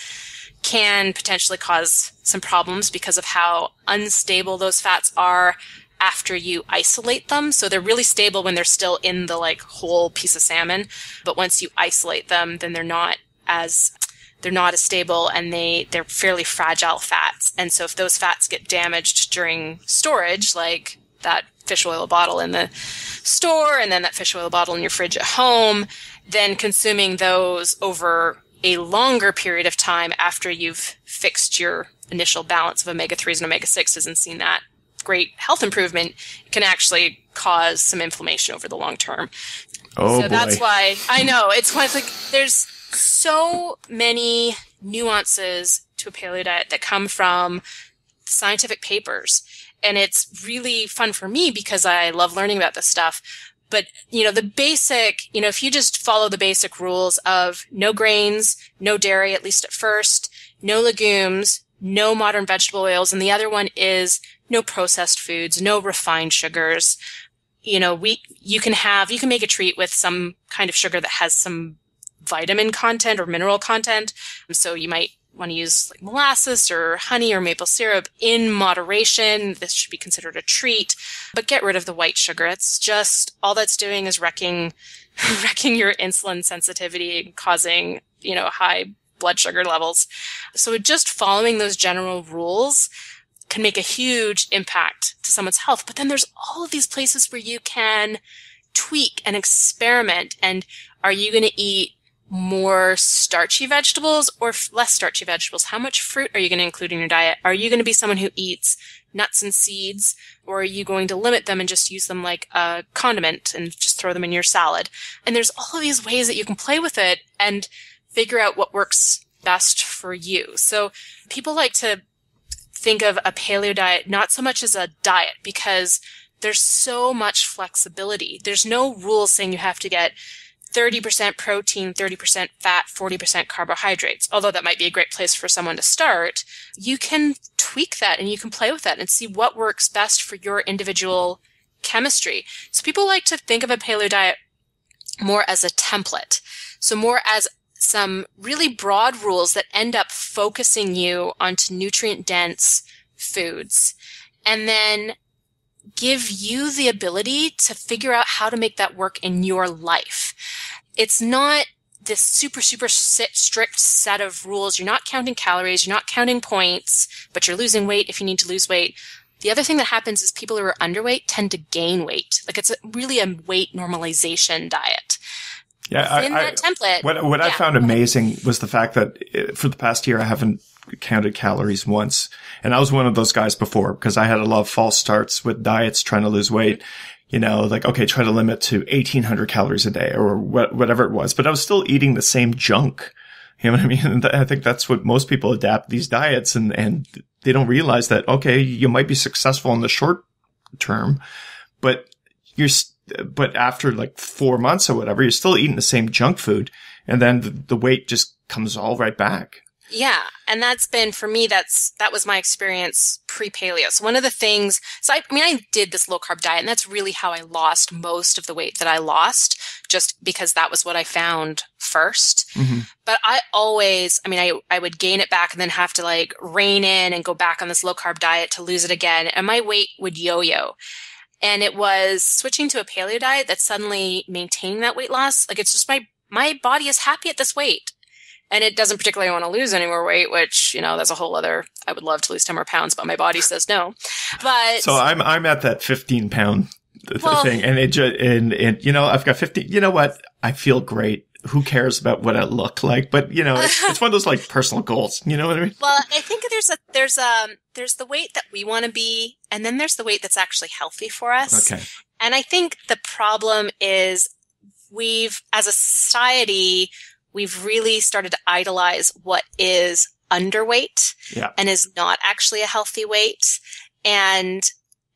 Speaker 3: can potentially cause some problems because of how unstable those fats are after you isolate them. So they're really stable when they're still in the whole piece of salmon, but once you isolate them, then they're not as stable, and they're fairly fragile fats. And so if those fats get damaged during storage, like that fish oil bottle in the store and then that fish oil bottle in your fridge at home, then consuming those over a longer period of time after you've fixed your initial balance of omega-3s and omega-6s and seen that great health improvement, it can actually cause some inflammation over the long term.
Speaker 1: Oh,
Speaker 3: so that's why I know it's why it's like there's so many nuances to a paleo diet that come from scientific papers. And it's really fun for me because I love learning about this stuff. But, the basic, if you just follow the basic rules of no grains, no dairy, at least at first, no legumes, no modern vegetable oils, and the other one is no processed foods, no refined sugars. You can make a treat with some kind of sugar that has some vitamin content or mineral content. So you might want to use like molasses or honey or maple syrup in moderation. This should be considered a treat, but get rid of the white sugar. It's just all that's doing is wrecking your insulin sensitivity and causing, high blood sugar levels. So just following those general rules can make a huge impact to someone's health. But then there's all of these places where you can tweak and experiment. And are you going to eat more starchy vegetables or less starchy vegetables? How much fruit are you going to include in your diet? Are you going to be someone who eats nuts and seeds, or are you going to limit them and just use them like a condiment and just throw them in your salad? And there's all of these ways that you can play with it and figure out what works best for you. So people like to think of a paleo diet not so much as a diet because there's so much flexibility. There's no rules saying you have to get 30% protein, 30% fat, 40% carbohydrates. Although that might be a great place for someone to start, you can tweak that and you can play with that and see what works best for your individual chemistry. So people like to think of a paleo diet more as a template. So more as some really broad rules that end up focusing you onto nutrient-dense foods and then give you the ability to figure out how to make that work in your life. It's not this super, super strict set of rules. You're not counting calories. You're not counting points, but you're losing weight if you need to lose weight. The other thing that happens is people who are underweight tend to gain weight. Like it's really a weight normalization diet.
Speaker 1: Yeah,
Speaker 3: in that template.
Speaker 1: What I found amazing was the fact that for the past year, I haven't counted calories once. And I was one of those guys before because I had a lot of false starts with diets trying to lose weight. Like, okay, try to limit to 1,800 calories a day or whatever it was. But I was still eating the same junk. You know what I mean? And I think that's what most people adapt these diets and they don't realize that, okay, you might be successful in the short term, but after like 4 months or whatever, you're still eating the same junk food. And then the weight just comes all right back.
Speaker 3: Yeah. And that's been, for me, that was my experience pre-paleo. So one of the things, I did this low carb diet and that's really how I lost most of the weight that I lost, just because that was what I found first. Mm-hmm. But I always, I would gain it back and then have to like rein in and go back on this low carb diet to lose it again. And my weight would yo-yo. And it was switching to a paleo diet that suddenly maintained that weight loss. Like it's just my body is happy at this weight. And it doesn't particularly want to lose any more weight, which, that's a whole other, I would love to lose 10 more pounds, but my body says no. But
Speaker 1: so I'm at that 15 pound thing and I've got 15, you know what? I feel great. Who cares about what I look like? But it's one of those like personal goals. You know what I mean?
Speaker 3: Well, I think there's the weight that we want to be, and then there's the weight that's actually healthy for us. Okay. And I think the problem is as a society, we've really started to idolize what is underweight and is not actually a healthy weight. And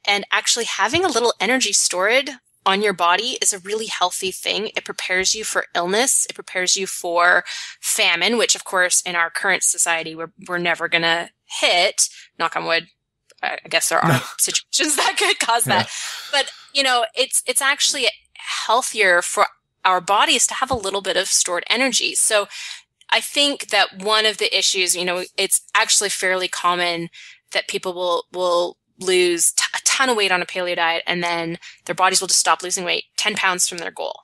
Speaker 3: actually having a little energy stored on your body is a really healthy thing. It prepares you for illness. It prepares you for famine, which of course in our current society, we're never going to hit. Knock on wood. I guess there are situations that could cause that, but it's actually healthier for our bodies to have a little bit of stored energy. So I think that one of the issues, it's actually fairly common that people will lose a ton of weight on a paleo diet and then their bodies will just stop losing weight 10 pounds from their goal.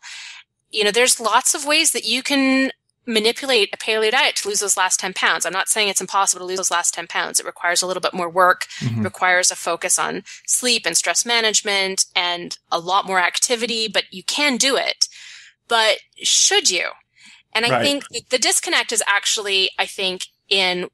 Speaker 3: There's lots of ways that you can manipulate a paleo diet to lose those last 10 pounds. I'm not saying it's impossible to lose those last 10 pounds. It requires a little bit more work. Mm-hmm. It requires a focus on sleep and stress management and a lot more activity, but you can do it. But should you? And I think the disconnect is actually, in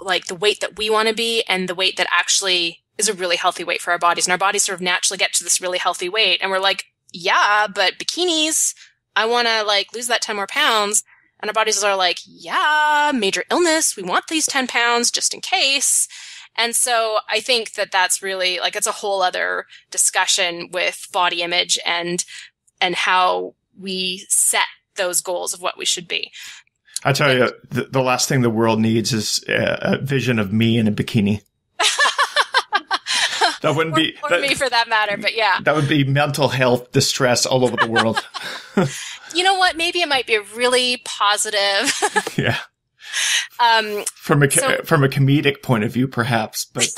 Speaker 3: like the weight that we want to be and the weight that actually is a really healthy weight for our bodies. And our bodies sort of naturally get to this really healthy weight. And we're like, yeah, but bikinis, I want to like lose that 10 more pounds. And our bodies are like, yeah, major illness. We want these 10 pounds just in case. And so I think that that's really like, it's a whole other discussion with body image and how we set those goals of what we should be.
Speaker 1: I tell you, the last thing the world needs is a vision of me in a bikini. That wouldn't be
Speaker 3: or me for that matter, but yeah.
Speaker 1: That would be mental health distress all over the world.
Speaker 3: You know what? Maybe it might be a really positive.
Speaker 1: Yeah. From a comedic point of view, perhaps, but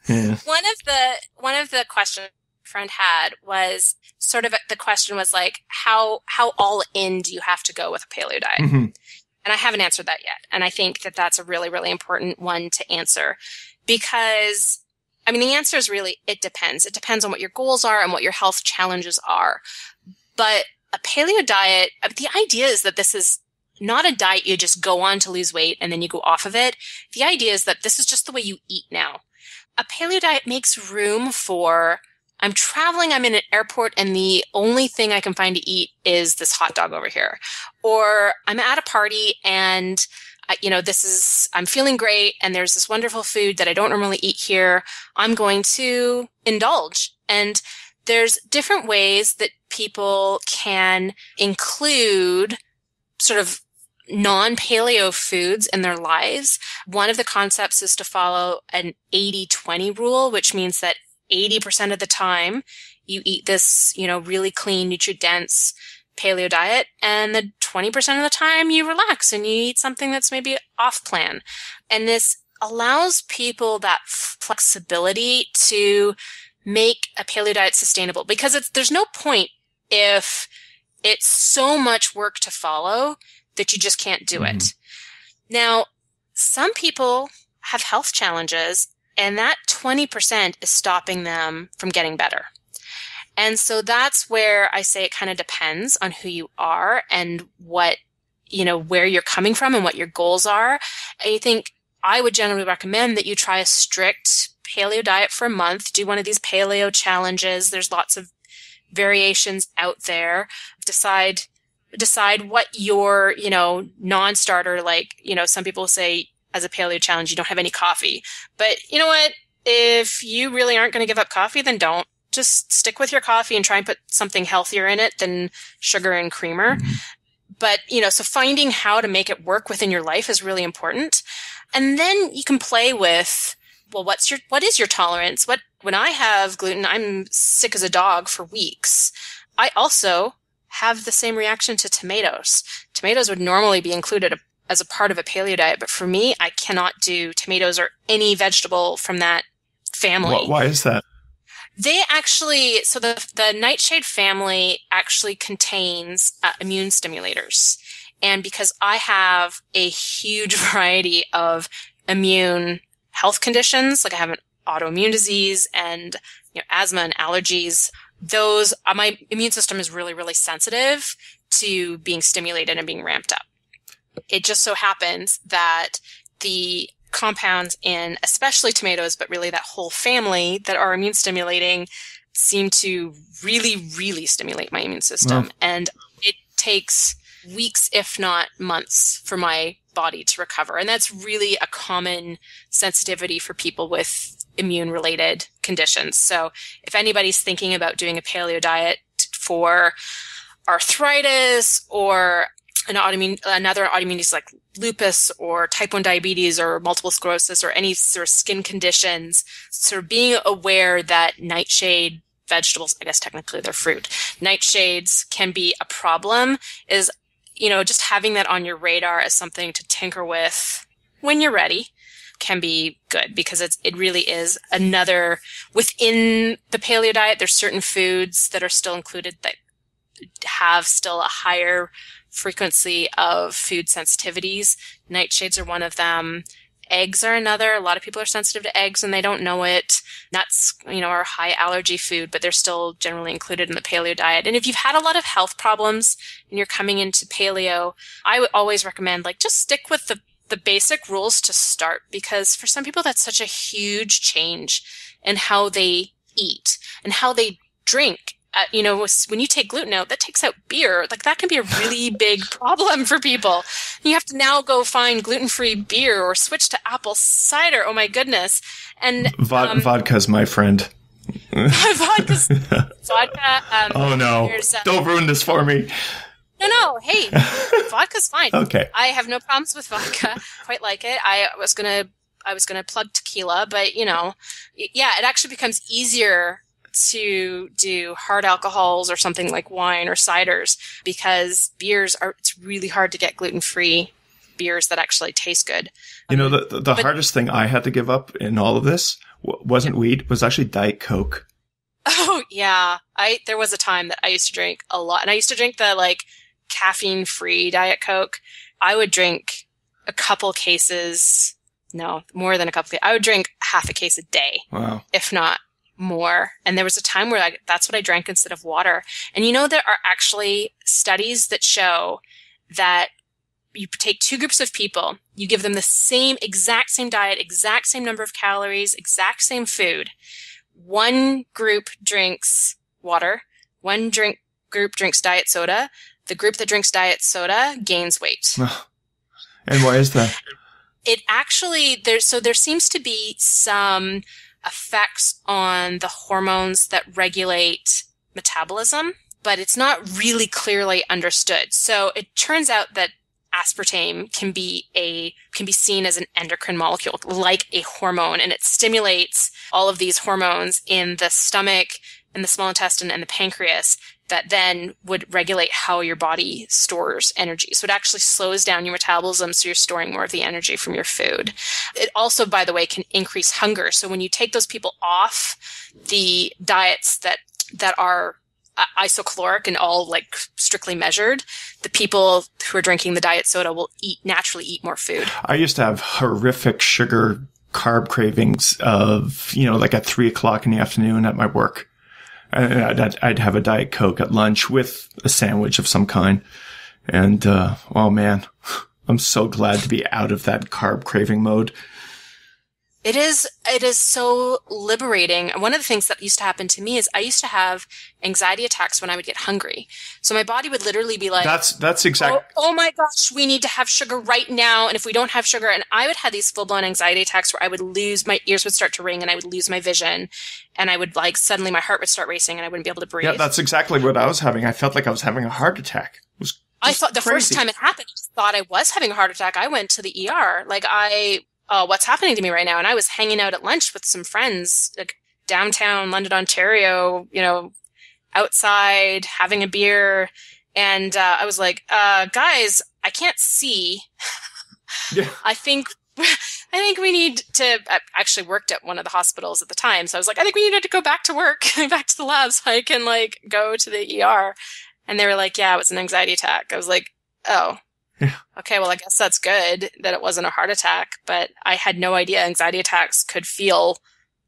Speaker 1: yeah.
Speaker 3: One of the questions a friend had was sort of the question was like, how all in do you have to go with a paleo diet?
Speaker 1: Mm-hmm.
Speaker 3: And I haven't answered that yet. And I think that that's a really, really important one to answer because, I mean, the answer is really, it depends. It depends on what your goals are and what your health challenges are. But a paleo diet, the idea is that this is not a diet you just go on to lose weight and then you go off of it. The idea is that this is just the way you eat now. A paleo diet makes room for, I'm traveling, I'm in an airport, and the only thing I can find to eat is this hot dog over here. Or I'm at a party and I'm feeling great and there's this wonderful food that I don't normally eat here. I'm going to indulge. And there's different ways that people can include sort of non-paleo foods in their lives. One of the concepts is to follow an 80-20 rule, which means that 80% of the time you eat this, really clean, nutrient-dense paleo diet, and the 20% of the time you relax and you eat something that's maybe off plan. And this allows people that flexibility to make a paleo diet sustainable because there's no point if it's so much work to follow that you just can't do it. Now, some people have health challenges and that 20% is stopping them from getting better. And so that's where I say it kind of depends on who you are and what, where you're coming from and what your goals are. I think I would generally recommend that you try a strict paleo diet for a month, do one of these paleo challenges. There's lots of variations out there. Decide what your, non-starter, like, some people say as a paleo challenge, you don't have any coffee. But you know what? If you really aren't going to give up coffee, then don't. Just stick with your coffee and try and put something healthier in it than sugar and creamer. Mm-hmm. But, so finding how to make it work within your life is really important. And then you can play with, well, what is your tolerance? When I have gluten, I'm sick as a dog for weeks. I also have the same reaction to tomatoes. Tomatoes would normally be included as a part of a paleo diet, but for me, I cannot do tomatoes or any vegetable from that family.
Speaker 1: Why is that?
Speaker 3: They actually, so the nightshade family actually contains immune stimulators. And because I have a huge variety of immune health conditions, like I have an autoimmune disease and asthma and allergies, those my immune system is really, really sensitive to being stimulated and being ramped up. It just so happens that the compounds in especially tomatoes, but really that whole family that are immune stimulating seem to really, really stimulate my immune system. Wow. And it takes weeks, if not months, for my body to recover. And that's really a common sensitivity for people with immune-related conditions. So if anybody's thinking about doing a paleo diet for arthritis or another autoimmune disease like lupus or type 1 diabetes or multiple sclerosis or any sort of skin conditions, sort of being aware that nightshade vegetables, I guess technically they're fruit, nightshades can be a problem is, just having that on your radar as something to tinker with when you're ready can be good because it really is another, within the paleo diet, there's certain foods that are still included that have still a higher frequency of food sensitivities. Nightshades are one of them. Eggs are another. A lot of people are sensitive to eggs and they don't know it. Nuts, are a high allergy food, but they're still generally included in the paleo diet. And if you've had a lot of health problems and you're coming into paleo, I would always recommend just stick with the the basic rules to start, because for some people that's such a huge change in how they eat and how they drink. When you take gluten out, that takes out beer. Like that can be a really big problem for people. You have to now go find gluten-free beer or switch to apple cider. Oh my goodness. And
Speaker 1: vodka's my friend.
Speaker 3: vodka.
Speaker 1: Oh no! Don't ruin this for me.
Speaker 3: No. Hey, vodka's fine.
Speaker 1: Okay.
Speaker 3: I have no problems with vodka. Quite like it. I was gonna plug tequila, but it actually becomes easier to do hard alcohols or something like wine or ciders, because it's really hard to get gluten-free beers that actually taste good.
Speaker 1: The hardest thing I had to give up in all of this wasn't weed, was actually Diet Coke.
Speaker 3: Oh yeah. There was a time that I used to drink a lot, and I used to drink the caffeine-free Diet Coke. I would drink a couple cases, no, more than a couple. I would drink half a case a day. Wow. If not more. And there was a time where that's what I drank instead of water. And there are actually studies that show that you take two groups of people, you give them the exact same diet, exact same number of calories, exact same food. One group drinks water, group drinks diet soda. The group that drinks diet soda gains weight.
Speaker 1: And why is that?
Speaker 3: It actually, there seems to be some effects on the hormones that regulate metabolism, but it's not really clearly understood. So it turns out that aspartame can be seen as an endocrine molecule, like a hormone, and it stimulates all of these hormones in the stomach and the small intestine and the pancreas that then would regulate how your body stores energy. So it actually slows down your metabolism, so you're storing more of the energy from your food. It also, by the way, can increase hunger. So when you take those people off the diets that are isocaloric and all strictly measured, the people who are drinking the diet soda will naturally eat more food.
Speaker 1: I used to have horrific sugar carb cravings of, at 3:00 in the afternoon at my work. I'd have a Diet Coke at lunch with a sandwich of some kind. And, oh man, I'm so glad to be out of that carb craving mode.
Speaker 3: It is so liberating. One of the things that used to happen to me is I used to have anxiety attacks when I would get hungry. So my body would literally be like,
Speaker 1: that's exactly.
Speaker 3: Oh my gosh, we need to have sugar right now. And if we don't have sugar, and I would have these full blown anxiety attacks where I would my ears would start to ring and I would lose my vision. And I would suddenly my heart would start racing and I wouldn't be able to breathe.
Speaker 1: Yeah, that's exactly what I was having. I felt like I was having a heart attack. It was
Speaker 3: I thought the first time it happened, I thought I was having a heart attack. I went to the ER. What's happening to me right now? And I was hanging out at lunch with some friends, downtown London, Ontario, outside having a beer. And I was like, guys, I can't see. Yeah. I think we need to, I actually worked at one of the hospitals at the time. So I was like, I think we need to go back to work, back to the lab so I can go to the ER. And they were like, yeah, it was an anxiety attack. I was like, oh. Okay, well, I guess that's good that it wasn't a heart attack, but I had no idea anxiety attacks could feel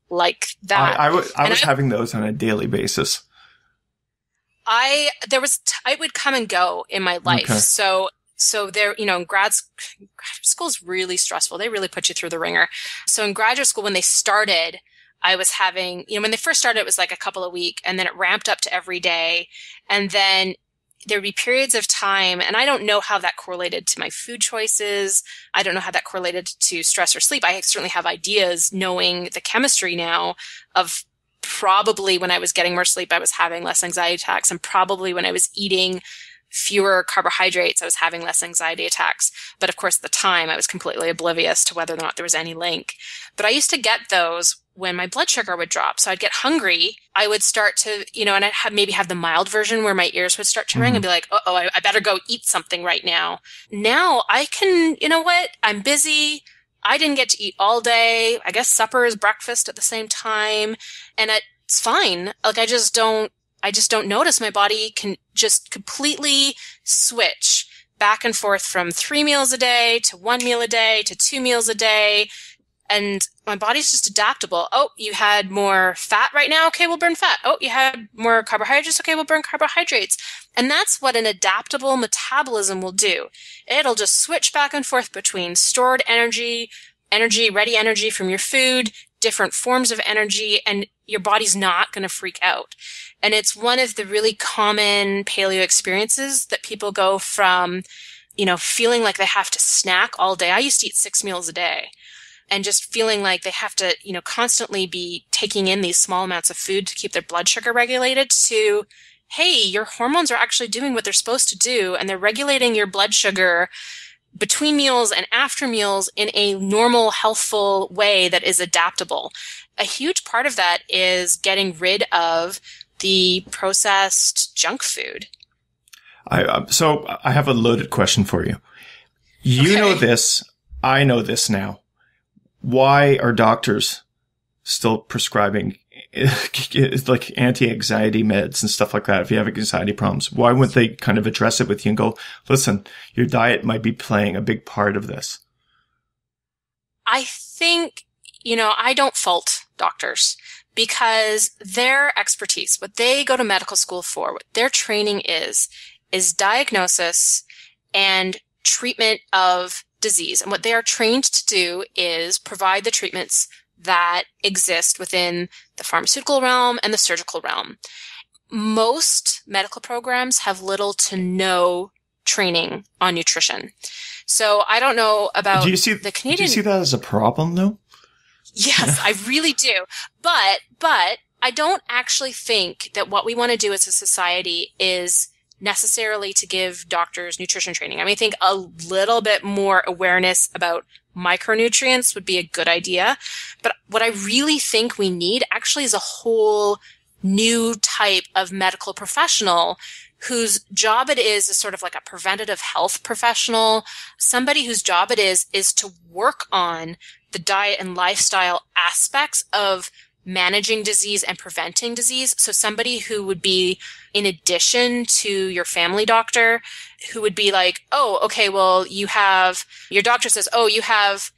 Speaker 3: like that. I was
Speaker 1: having those on a daily basis.
Speaker 3: I would come and go in my life. Okay. So there, grad school is really stressful. They really put you through the ringer. So in graduate school, when they started, I was having, when they first started, it was a couple of weeks, and then it ramped up to every day. And then there would be periods of time, and I don't know how that correlated to my food choices. I don't know how that correlated to stress or sleep. I certainly have ideas, knowing the chemistry now, of probably when I was getting more sleep, I was having less anxiety attacks, and probably when I was eating fewer carbohydrates, I was having less anxiety attacks. But of course, at the time, I was completely oblivious to whether or not there was any link. But I used to get those when my blood sugar would drop. So I'd get hungry. I would start to, and I'd maybe have the mild version where my ears would start to ring and be like, I better go eat something right now. Now I can, I'm busy. I didn't get to eat all day. I guess supper is breakfast at the same time. And it's fine. I just don't notice. My body can just completely switch back and forth from 3 meals a day to 1 meal a day to 2 meals a day. And my body's just adaptable. Oh, you had more fat right now? Okay, we'll burn fat. Oh, you had more carbohydrates? Okay, we'll burn carbohydrates. And that's what an adaptable metabolism will do. It'll just switch back and forth between stored energy, ready energy from your food, different forms of energy, and your body's not going to freak out. And it's one of the really common paleo experiences that people go from, feeling like they have to snack all day. I used to eat 6 meals a day. And just feeling like they have to, constantly be taking in these small amounts of food to keep their blood sugar regulated, to, hey, your hormones are actually doing what they're supposed to do, and they're regulating your blood sugar between meals and after meals in a normal, healthful way that is adaptable. A huge part of that is getting rid of the processed junk food.
Speaker 1: So I have a loaded question for you. You know this. I know this now. Why are doctors still prescribing like anti-anxiety meds and stuff like that if you have anxiety problems? Why wouldn't they kind of address it with you and go, listen, your diet might be playing a big part of this?
Speaker 3: I think, I don't fault doctors, because their expertise, what they go to medical school for, what their training is diagnosis and treatment of disease. And what they are trained to do is provide the treatments that exist within the pharmaceutical realm and the surgical realm. Most medical programs have little to no training on nutrition. So I don't know about the Canadian.
Speaker 1: Do you see that as a problem, though?
Speaker 3: Yes, I really do. But I don't actually think that what we want to do as a society is necessarily to give doctors nutrition training. I think a little bit more awareness about micronutrients would be a good idea. But what I really think we need actually is a whole new type of medical professional whose job it is sort of like a preventative health professional, somebody whose job it is to work on the diet and lifestyle aspects of managing disease and preventing disease. So somebody who would be, in addition to your family doctor, who would be like, oh, okay, well, your doctor says, oh, you have,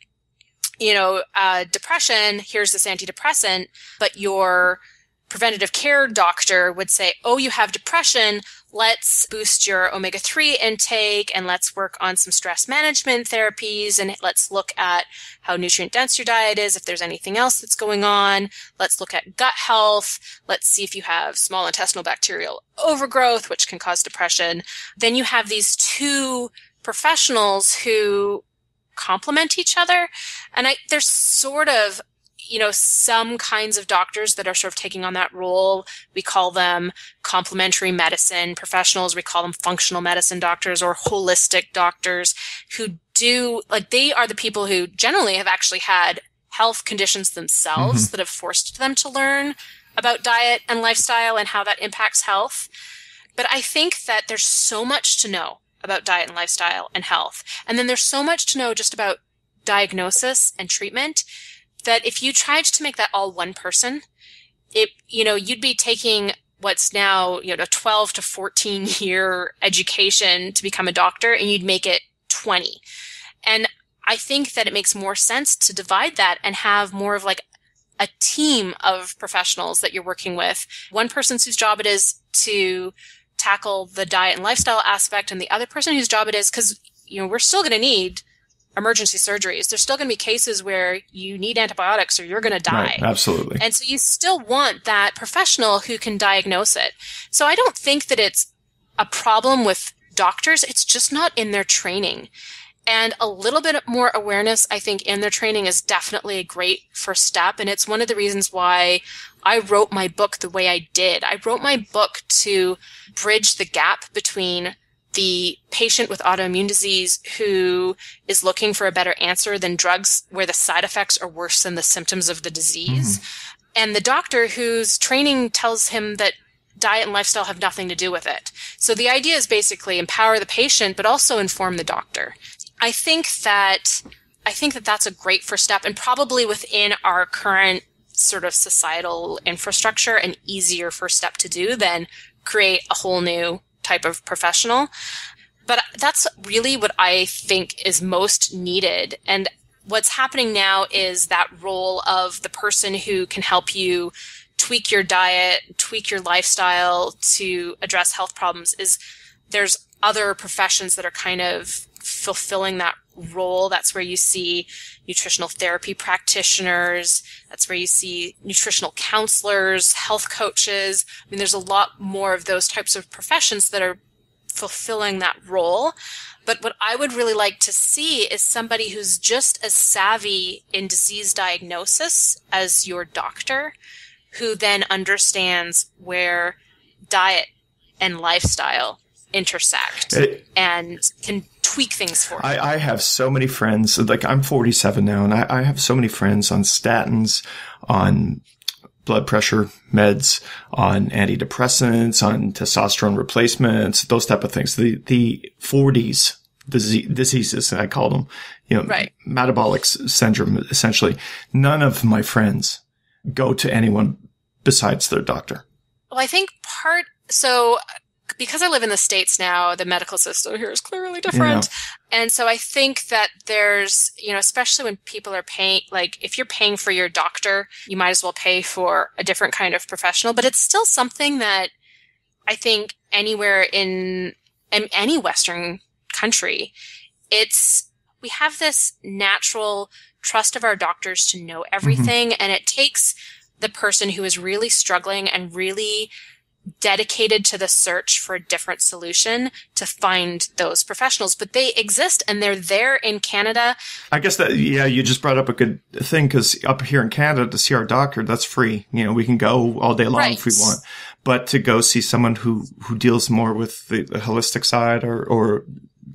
Speaker 3: depression, here's this antidepressant, but your preventative care doctor would say, oh, you have depression, let's boost your omega-3 intake, and let's work on some stress management therapies, and let's look at how nutrient dense your diet is, if there's anything else that's going on. Let's look at gut health. Let's see if you have small intestinal bacterial overgrowth, which can cause depression. Then you have these two professionals who complement each other. And there's sort of some kinds of doctors that are sort of taking on that role. We call them complementary medicine professionals. We call them functional medicine doctors or holistic doctors, who they are the people who generally have actually had health conditions themselves that have forced them to learn about diet and lifestyle and how that impacts health. But I think that there's so much to know about diet and lifestyle and health. And then there's so much to know just about diagnosis and treatment, that if you tried to make that all one person, you'd be taking what's now, a 12 to 14 year education to become a doctor, and you'd make it 20. And I think that it makes more sense to divide that and have more of like a team of professionals that you're working with. One person whose job it is to tackle the diet and lifestyle aspect, and the other person whose job it is, because, we're still going to need emergency surgeries. There's still going to be cases where you need antibiotics or you're going to die.
Speaker 1: Right, absolutely.
Speaker 3: And so you still want that professional who can diagnose it. So I don't think that it's a problem with doctors. It's just not in their training. And a little bit more awareness, I think, in their training is definitely a great first step. And it's one of the reasons why I wrote my book the way I did. I wrote my book to bridge the gap between the patient with autoimmune disease who is looking for a better answer than drugs where the side effects are worse than the symptoms of the disease, and the doctor whose training tells him that diet and lifestyle have nothing to do with it. So the idea is basically empower the patient, but also inform the doctor. I think that that's a great first step, and probably within our current sort of societal infrastructure, an easier first step to do than create a whole new type of professional. But that's really what I think is most needed. And what's happening now is that role of the person who can help you tweak your diet, tweak your lifestyle to address health problems is there's other professions that are kind of fulfilling that role. That's where you see nutritional therapy practitioners. That's where you see nutritional counselors, health coaches. I mean, there's a lot more of those types of professions that are fulfilling that role. But what I would really like to see is somebody who's just as savvy in disease diagnosis as your doctor, who then understands where diet and lifestyle intersect and can tweak things for you.
Speaker 1: I have so many friends, like I'm 47 now, and I have so many friends on statins, on blood pressure meds, on antidepressants, on testosterone replacements, those type of things. The 40s diseases, I call them,
Speaker 3: right.
Speaker 1: Metabolic syndrome, essentially. None of my friends go to anyone besides their doctor.
Speaker 3: Well, I think because I live in the States now, the medical system here is clearly different. Yeah. And so I think that there's, especially when people are paying, like if you're paying for your doctor, you might as well pay for a different kind of professional. But it's still something that I think anywhere in any Western country, we have this natural trust of our doctors to know everything. Mm-hmm. And it takes the person who is really struggling and really dedicated to the search for a different solution to find those professionals. But they exist and they're there in Canada. I guess
Speaker 1: that, you just brought up a good thing, because up here in Canada to see our doctor, that's free. We can go all day long if we want. But to go see someone who deals more with the holistic side or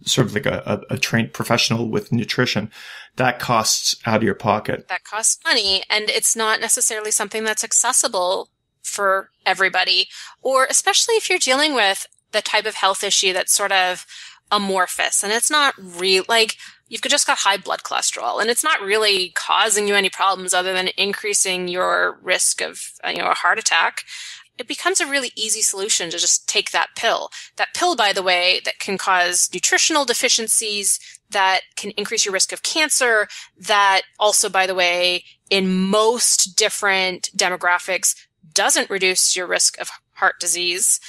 Speaker 1: sort of like a trained professional with nutrition, that costs out of your pocket.
Speaker 3: That costs money, and it's not necessarily something that's accessible for everybody, or especially if you're dealing with the type of health issue that's sort of amorphous and it's not real, like you've just got high blood cholesterol and it's not really causing you any problems other than increasing your risk of a heart attack. It becomes a really easy solution to just take that pill. That pill, by the way, that can cause nutritional deficiencies, that can increase your risk of cancer, that also, by the way, in most different demographics, doesn't reduce your risk of heart disease.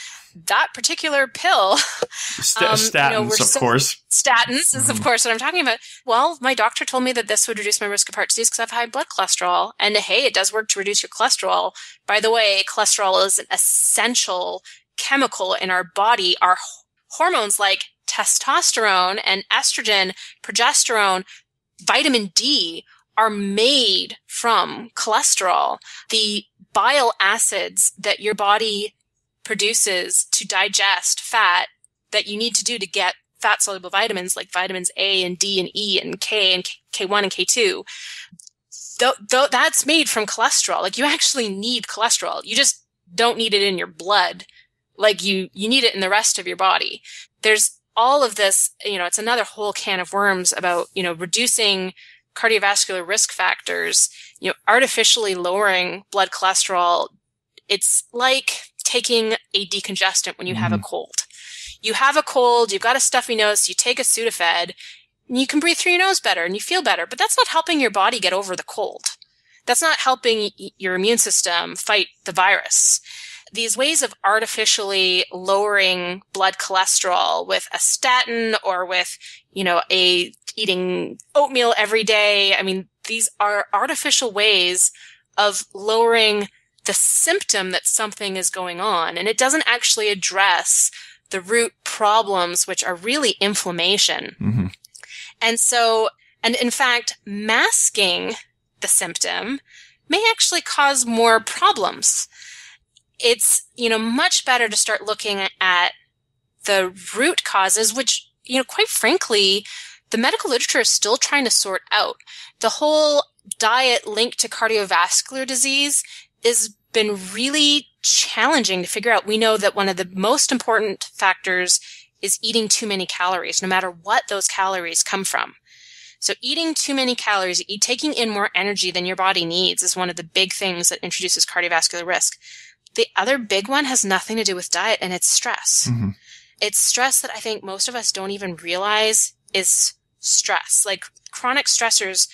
Speaker 3: That particular pill,
Speaker 1: statins, of course.
Speaker 3: Statins is, of course, what I'm talking about. Well, my doctor told me that this would reduce my risk of heart disease because I have high blood cholesterol. And hey, it does work to reduce your cholesterol. By the way, cholesterol is an essential chemical in our body. Our hormones like testosterone and estrogen, progesterone, vitamin D are made from cholesterol. The bile acids that your body produces to digest fat that you need to do to get fat-soluble vitamins like vitamins A and D and E and K and K1 and K2, that's made from cholesterol. Like, you actually need cholesterol. You just don't need it in your blood. Like, you need it in the rest of your body. There's all of this, it's another whole can of worms about, reducing cardiovascular risk factors, artificially lowering blood cholesterol. It's like taking a decongestant when you have a cold. You have a cold, you've got a stuffy nose, you take a Sudafed, and you can breathe through your nose better and you feel better, but that's not helping your body get over the cold. That's not helping your immune system fight the virus. These ways of artificially lowering blood cholesterol with a statin or with, eating oatmeal every day. I mean, these are artificial ways of lowering the symptom that something is going on. And it doesn't actually address the root problems, which are really inflammation. Mm-hmm. And in fact, masking the symptom may actually cause more problems. It's, much better to start looking at the root causes, which, quite frankly, the medical literature is still trying to sort out. The whole diet linked to cardiovascular disease has been really challenging to figure out. We know that one of the most important factors is eating too many calories, no matter what those calories come from. So eating too many calories, taking in more energy than your body needs, is one of the big things that introduces cardiovascular risk. The other big one has nothing to do with diet, and it's stress. Mm-hmm. It's stress that I think most of us don't even realize is stress. Like, chronic stressors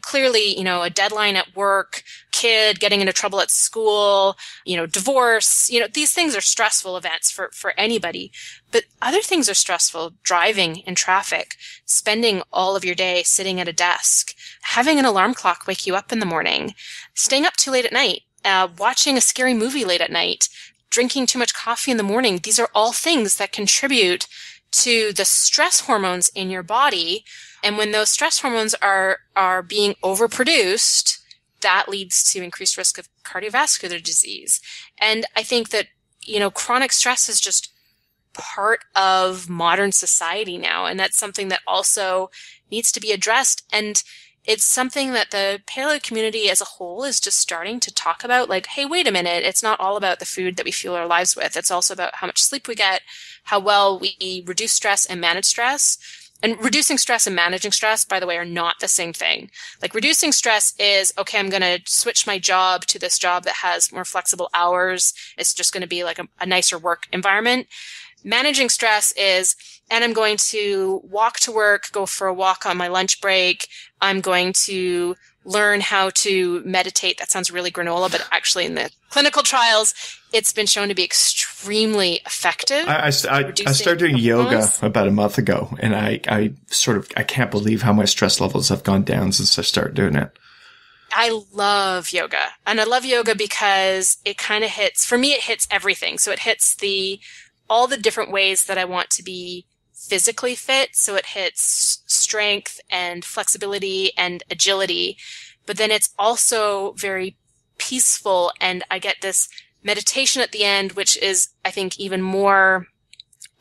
Speaker 3: clearly, a deadline at work, kid getting into trouble at school, divorce, these things are stressful events for anybody. But other things are stressful: driving in traffic, spending all of your day sitting at a desk, having an alarm clock wake you up in the morning, staying up too late at night, watching a scary movie late at night, drinking too much coffee in the morning. These are all things that contribute to the stress hormones in your body. And when those stress hormones are being overproduced, that leads to increased risk of cardiovascular disease. And I think that, chronic stress is just part of modern society now. And that's something that also needs to be addressed. And it's something that the paleo community as a whole is just starting to talk about, like, hey, wait a minute, it's not all about the food that we fuel our lives with. It's also about how much sleep we get, how well we reduce stress and manage stress. And reducing stress and managing stress, by the way, are not the same thing. Like, reducing stress is, okay, I'm going to switch my job to this job that has more flexible hours. It's just going to be like a nicer work environment. Managing stress is, and I'm going to walk to work, go for a walk on my lunch break. I'm going to learn how to meditate. That sounds really granola, but actually in the clinical trials, it's been shown to be extremely effective.
Speaker 1: I started doing yoga about a month ago, and I can't believe how my stress levels have gone down since I started doing it.
Speaker 3: I love yoga, and I love yoga because it kind of hits everything. So it hits all the different ways that I want to be physically fit. So it hits strength and flexibility and agility, but then it's also very peaceful. And I get this meditation at the end, which is, I think, even more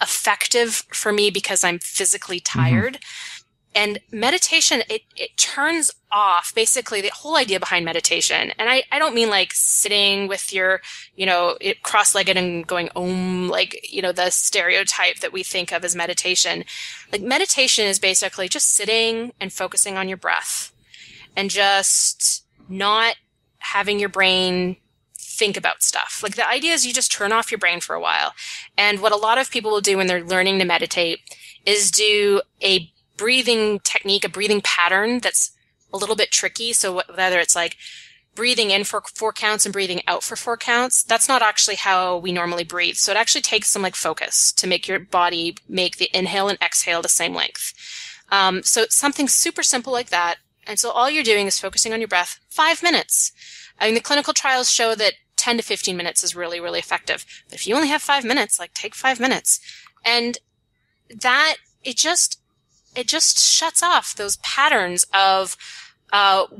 Speaker 3: effective for me because I'm physically tired. Mm-hmm. And meditation, it turns off basically the whole idea behind meditation. And I don't mean like sitting with your, cross-legged and going om, like, the stereotype that we think of as meditation. Like, meditation is basically just sitting and focusing on your breath and just not having your brain think about stuff. Like, the idea is you just turn off your brain for a while. And what a lot of people will do when they're learning to meditate is do a breathing technique, a breathing pattern that's a little bit tricky. So whether it's like breathing in for 4 counts and breathing out for 4 counts, that's not actually how we normally breathe. So it actually takes some like focus to make your body make the inhale and exhale the same length. So it's something super simple like that. And so all you're doing is focusing on your breath 5 minutes. I mean, the clinical trials show that 10 to 15 minutes is really, really effective. But if you only have 5 minutes, like, take 5 minutes. And that, it just shuts off those patterns of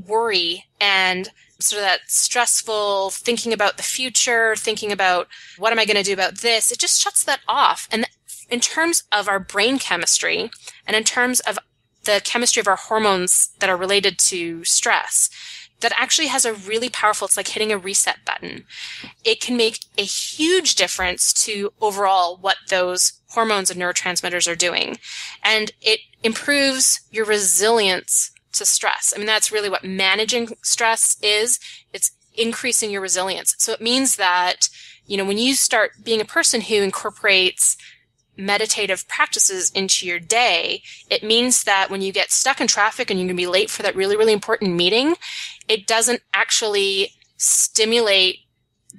Speaker 3: worry and sort of that stressful thinking about the future, thinking about what am I going to do about this. It just shuts that off. And in terms of our brain chemistry and in terms of the chemistry of our hormones that are related to stress, that actually has a really powerful, it's like hitting a reset button. It can make a huge difference to overall what those hormones and neurotransmitters are doing. And it improves your resilience to stress. I mean, that's really what managing stress is. It's increasing your resilience. So it means that, when you start being a person who incorporates meditative practices into your day, it means that when you get stuck in traffic and you're going to be late for that really, really important meeting, it doesn't actually stimulate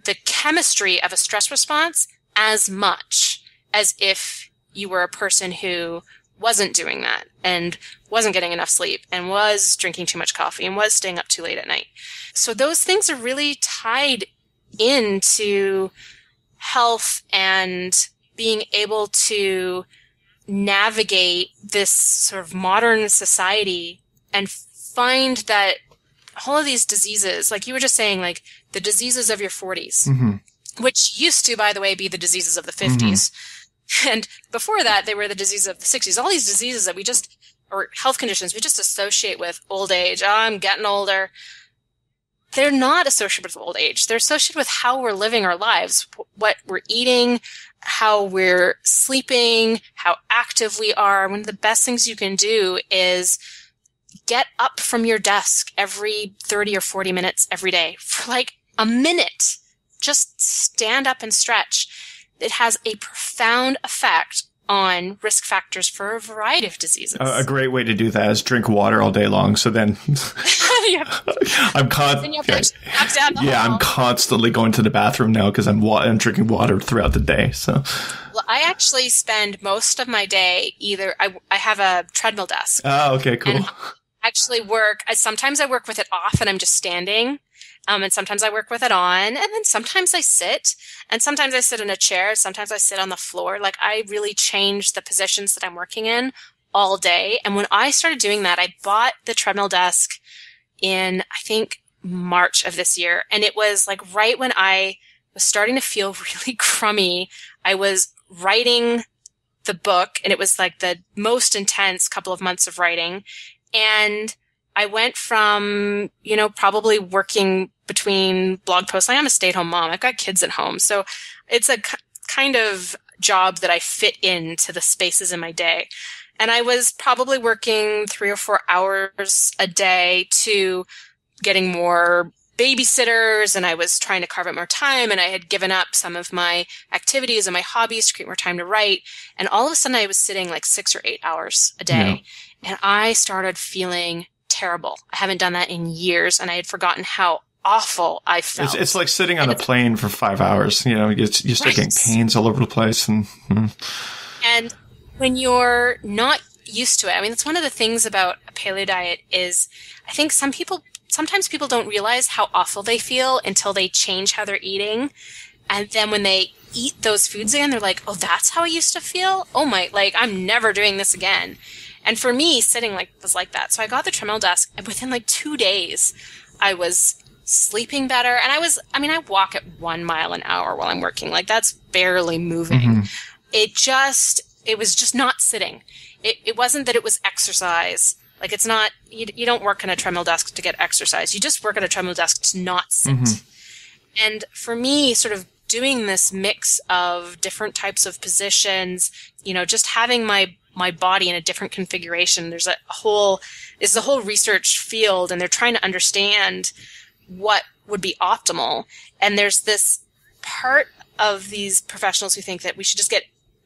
Speaker 3: the chemistry of a stress response as much as if you were a person who wasn't doing that and wasn't getting enough sleep and was drinking too much coffee and was staying up too late at night. So those things are really tied into health and being able to navigate this sort of modern society and find that all of these diseases, like you were just saying, like the diseases of your 40s, mm-hmm. which used to, by the way, be the diseases of the 50s. Mm-hmm. And before that, they were the diseases of the 60s. All these diseases that or health conditions we just associate with old age. Oh, I'm getting older. They're not associated with old age. They're associated with how we're living our lives, what we're eating, how we're sleeping, how active we are. One of the best things you can do is get up from your desk every 30 or 40 minutes every day for like a minute. Just stand up and stretch. It has a profound effect on risk factors for a variety of diseases.
Speaker 1: A great way to do that is drink water all day long. So then I'm constantly going to the bathroom now because I'm drinking water throughout the day. So,
Speaker 3: well, I actually spend most of my day I have a treadmill desk.
Speaker 1: Oh, okay, cool.
Speaker 3: And I actually sometimes I work with it off and I'm just standing. And sometimes I work with it on, and then sometimes I sit, and sometimes I sit in a chair, sometimes I sit on the floor. Like, I really change the positions that I'm working in all day. And when I started doing that, I bought the treadmill desk in, I think, March of this year. And it was like right when I was starting to feel really crummy. I was writing the book, and it was like the most intense couple of months of writing. And I went from, probably working between blog posts. I am a stay-at-home mom. I've got kids at home. So it's a kind of job that I fit into the spaces in my day. And I was probably working 3 or 4 hours a day to getting more babysitters, and I was trying to carve out more time, and I had given up some of my activities and my hobbies to create more time to write. And all of a sudden I was sitting like 6 or 8 hours a day. Yeah. And I started feeling terrible. I haven't done that in years, and I had forgotten how awful I felt.
Speaker 1: It's like sitting on a plane for 5 hours. You start getting pains all over the place. And
Speaker 3: when you're not used to it, I mean, that's one of the things about a paleo diet is I think sometimes people don't realize how awful they feel until they change how they're eating. And then when they eat those foods again, they're like, oh, that's how I used to feel? Oh my, I'm never doing this again. And for me, sitting was like that. So I got the treadmill desk, and within 2 days, I was sleeping better. And I walk at 1 mile an hour while I'm working. That's barely moving. Mm-hmm. It was just not sitting. It wasn't that it was exercise. It's not, you don't work on a treadmill desk to get exercise. You just work at a treadmill desk to not sit. Mm-hmm. And for me, sort of doing this mix of different types of positions, just having my body in a different configuration. There's a whole research field, and they're trying to understand what would be optimal. And there's this part of these professionals who think that we should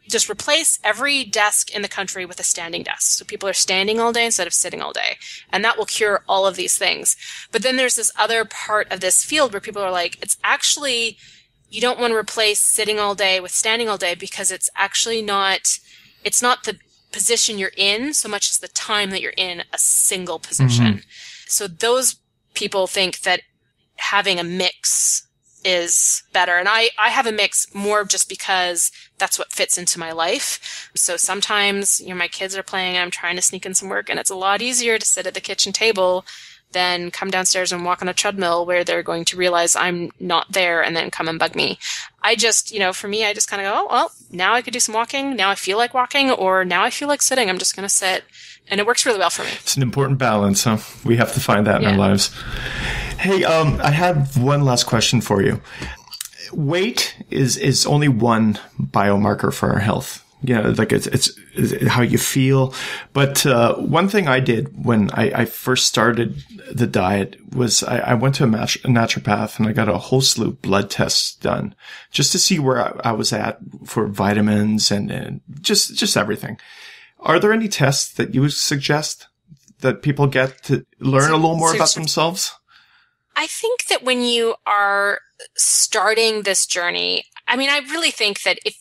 Speaker 3: just replace every desk in the country with a standing desk. So people are standing all day instead of sitting all day. And that will cure all of these things. But then there's this other part of this field where people are like, it's actually, you don't want to replace sitting all day with standing all day, because it's actually not the position you're in so much as the time that you're in a single position. Mm-hmm. So those people think that having a mix is better. And I have a mix more just because that's what fits into my life. So sometimes, my kids are playing and I'm trying to sneak in some work, and it's a lot easier to sit at the kitchen table than come downstairs and walk on a treadmill where they're going to realize I'm not there and then come and bug me. I just, for me, I just kind of go, oh, well, now I could do some walking. Now I feel like walking, or now I feel like sitting. I'm just going to sit. And it works really well for me. It's
Speaker 1: an important balance, huh? We have to find that in our lives. Hey, I have one last question for you. Weight is only one biomarker for our health. It's how you feel. But one thing I did when I first started the diet was I went to a naturopath, and I got a whole slew of blood tests done just to see where I was at for vitamins and just everything. Are there any tests that you would suggest that people get to learn a little more about themselves?
Speaker 3: I think that when you are starting this journey, I really think that if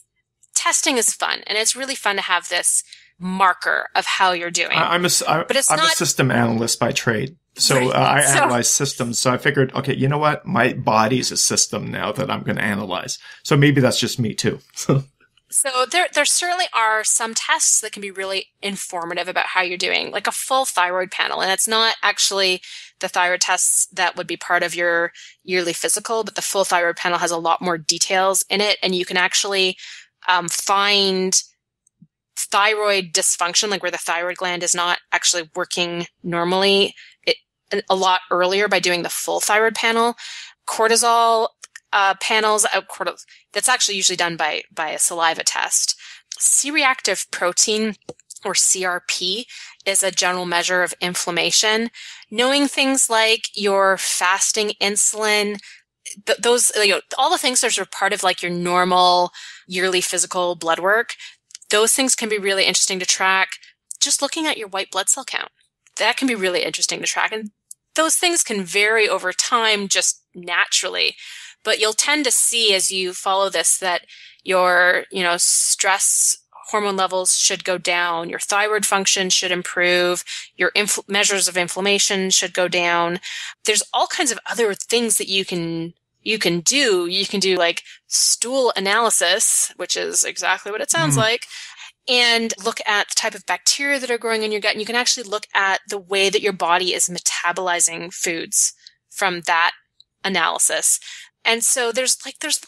Speaker 3: testing is fun, and it's really fun to have this marker of how you're doing. I'm a
Speaker 1: system analyst by trade. So I analyze systems. So I figured, okay, you know what? My body's a system now that I'm going to analyze. So maybe that's just me too.
Speaker 3: So there certainly are some tests that can be really informative about how you're doing, like a full thyroid panel. And it's not actually the thyroid tests that would be part of your yearly physical, but the full thyroid panel has a lot more details in it. And you can actually find thyroid dysfunction, like where the thyroid gland is not actually working normally, a lot earlier by doing the full thyroid panel. Cortisol panels, that's actually usually done by a saliva test. C-reactive protein, or CRP, is a general measure of inflammation. Knowing things like your fasting insulin, those, all the things that are part of your normal yearly physical blood work, those things can be really interesting to track. Just looking at your white blood cell count, that can be really interesting to track. And those things can vary over time just naturally. But you'll tend to see as you follow this that your, stress hormone levels should go down, your thyroid function should improve, your measures of inflammation should go down. There's all kinds of other things that you can do. You can do like stool analysis, which is exactly what it sounds like, and look at the type of bacteria that are growing in your gut. And you can actually look at the way that your body is metabolizing foods from that analysis. And so there's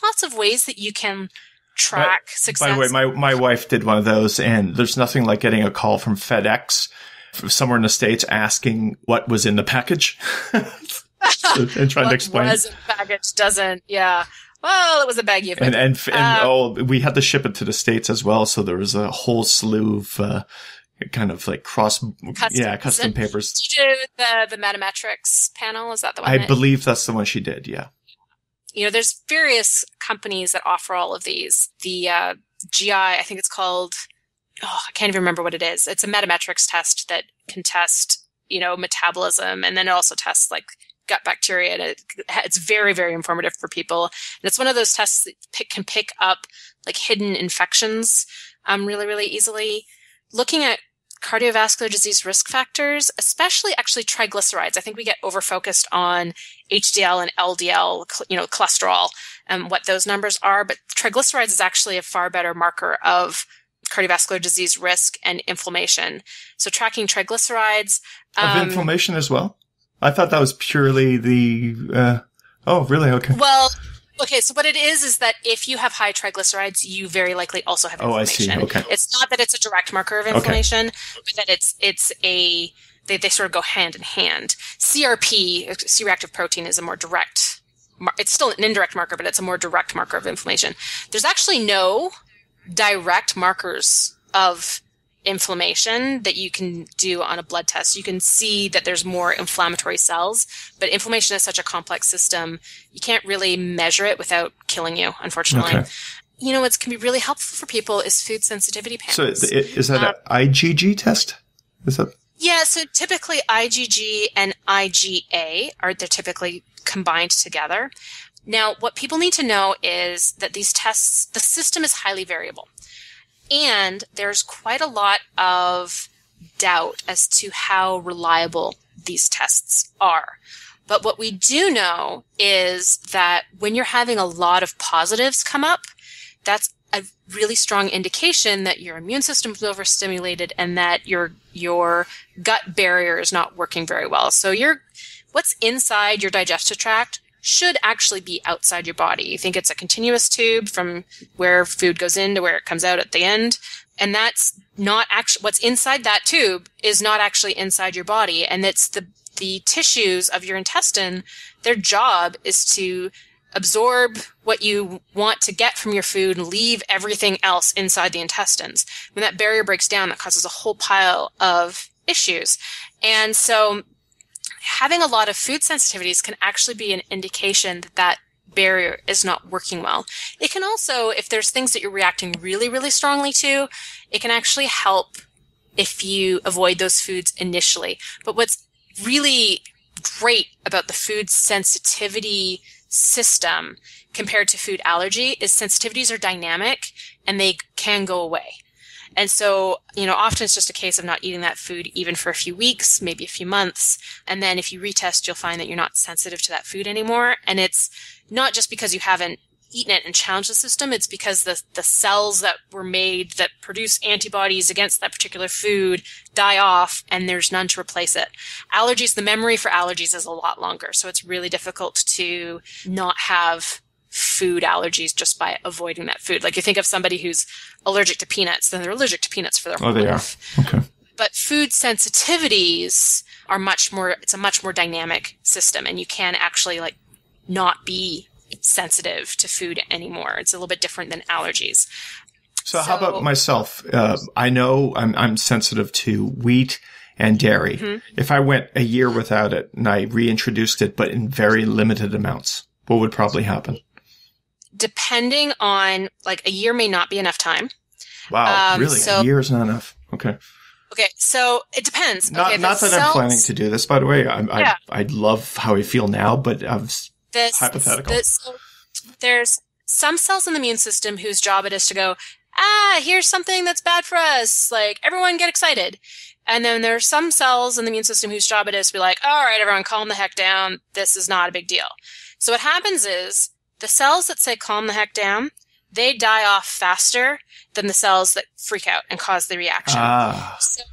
Speaker 3: lots of ways that you can track success.
Speaker 1: By the way, my wife did one of those, and there's nothing like getting a call from FedEx somewhere in the States asking what was in the package and trying to explain. What was in the package doesn't, yeah. Well, it was a baggie of it. We had to ship it to the States as well, so there was a whole slew of kind of like custom papers.
Speaker 3: Did you do the Metametrics panel? Is that the one?
Speaker 1: I believe that's the one she did, yeah.
Speaker 3: There's various companies that offer all of these. The GI, I think it's called, I can't even remember what it is. It's a metametrics test that can test, metabolism, and then it also tests like gut bacteria. And it's very, very informative for people. And it's one of those tests that can pick up like hidden infections really, really easily. Looking at cardiovascular disease risk factors, especially actually triglycerides. I think we get over-focused on HDL and LDL, cholesterol, and what those numbers are. But triglycerides is actually a far better marker of cardiovascular disease risk and inflammation. So tracking triglycerides.
Speaker 1: Of inflammation as well? I thought that was purely the... oh, really? Okay.
Speaker 3: Well... Okay, so what it is that if you have high triglycerides, you very likely also have inflammation.
Speaker 1: Oh, I see. Okay.
Speaker 3: It's not that it's a direct marker of inflammation, but that they sort of go hand in hand. CRP, C-reactive protein, is a more direct. It's still an indirect marker, but it's a more direct marker of inflammation. There's actually no direct markers of inflammation that you can do on a blood test. You can see that there's more inflammatory cells, but inflammation is such a complex system, you can't really measure it without killing you, unfortunately. Okay. What can be really helpful for people is food sensitivity panels.
Speaker 1: So is that an IgG test?
Speaker 3: Yeah, so typically IgG and IgA they're typically combined together. Now, what people need to know is that these tests, the system is highly variable. And there's quite a lot of doubt as to how reliable these tests are. But what we do know is that when you're having a lot of positives come up, that's a really strong indication that your immune system is overstimulated and that your gut barrier is not working very well. So what's inside your digestive tract should actually be outside your body. You think it's a continuous tube from where food goes in to where it comes out at the end. And that's not actually, what's inside that tube is not actually inside your body. And it's the tissues of your intestine, their job is to absorb what you want to get from your food and leave everything else inside the intestines. When that barrier breaks down, that causes a whole pile of issues. And so having a lot of food sensitivities can actually be an indication that barrier is not working well. It can also, if there's things that you're reacting really, really strongly to, it can actually help if you avoid those foods initially. But what's really great about the food sensitivity system compared to food allergy is sensitivities are dynamic and they can go away. And so, often it's just a case of not eating that food even for a few weeks, maybe a few months. And then if you retest, you'll find that you're not sensitive to that food anymore. And it's not just because you haven't eaten it and challenged the system. It's because the cells that were made that produce antibodies against that particular food die off and there's none to replace it. Allergies, the memory for allergies is a lot longer. So it's really difficult to not have food allergies just by avoiding that food. Like you think of somebody who's allergic to peanuts, then they're allergic to peanuts for their whole life.
Speaker 1: Okay.
Speaker 3: But food sensitivities are it's a much more dynamic system, and you can actually not be sensitive to food anymore. It's a little bit different than allergies.
Speaker 1: So how about myself? I know I'm sensitive to wheat and dairy. Mm-hmm. If I went a year without it and I reintroduced it, but in very limited amounts, what would probably happen?
Speaker 3: Depending on, a year may not be enough time.
Speaker 1: Wow, really? A year is not enough. Okay.
Speaker 3: Okay, so it depends.
Speaker 1: Not that I'm planning to do this, by the way. I love how I feel now, but hypothetical.
Speaker 3: There's some cells in the immune system whose job it is to go, here's something that's bad for us. Like, everyone get excited. And then there's some cells in the immune system whose job it is to be like, all right, everyone calm the heck down. This is not a big deal. So what happens is the cells that say calm the heck down, they die off faster than the cells that freak out and cause the reaction. So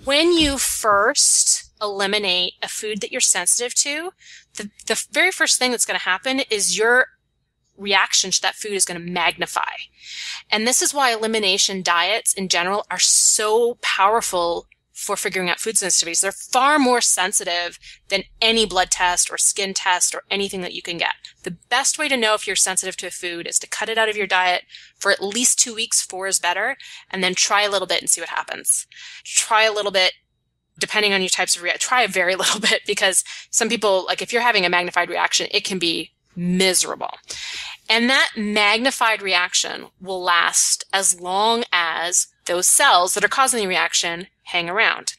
Speaker 3: when you first eliminate a food that you're sensitive to, the very first thing that's going to happen is your reaction to that food is going to magnify. And this is why elimination diets in general are so powerful for figuring out food sensitivities. They're far more sensitive than any blood test or skin test or anything that you can get. The best way to know if you're sensitive to a food is to cut it out of your diet for at least 2 weeks. 4 is better. And then try a little bit and see what happens. Try a little bit, depending on your types of reaction. Try a very little bit, because some people, like if you're having a magnified reaction, it can be miserable. And that magnified reaction will last as long as those cells that are causing the reaction hang around.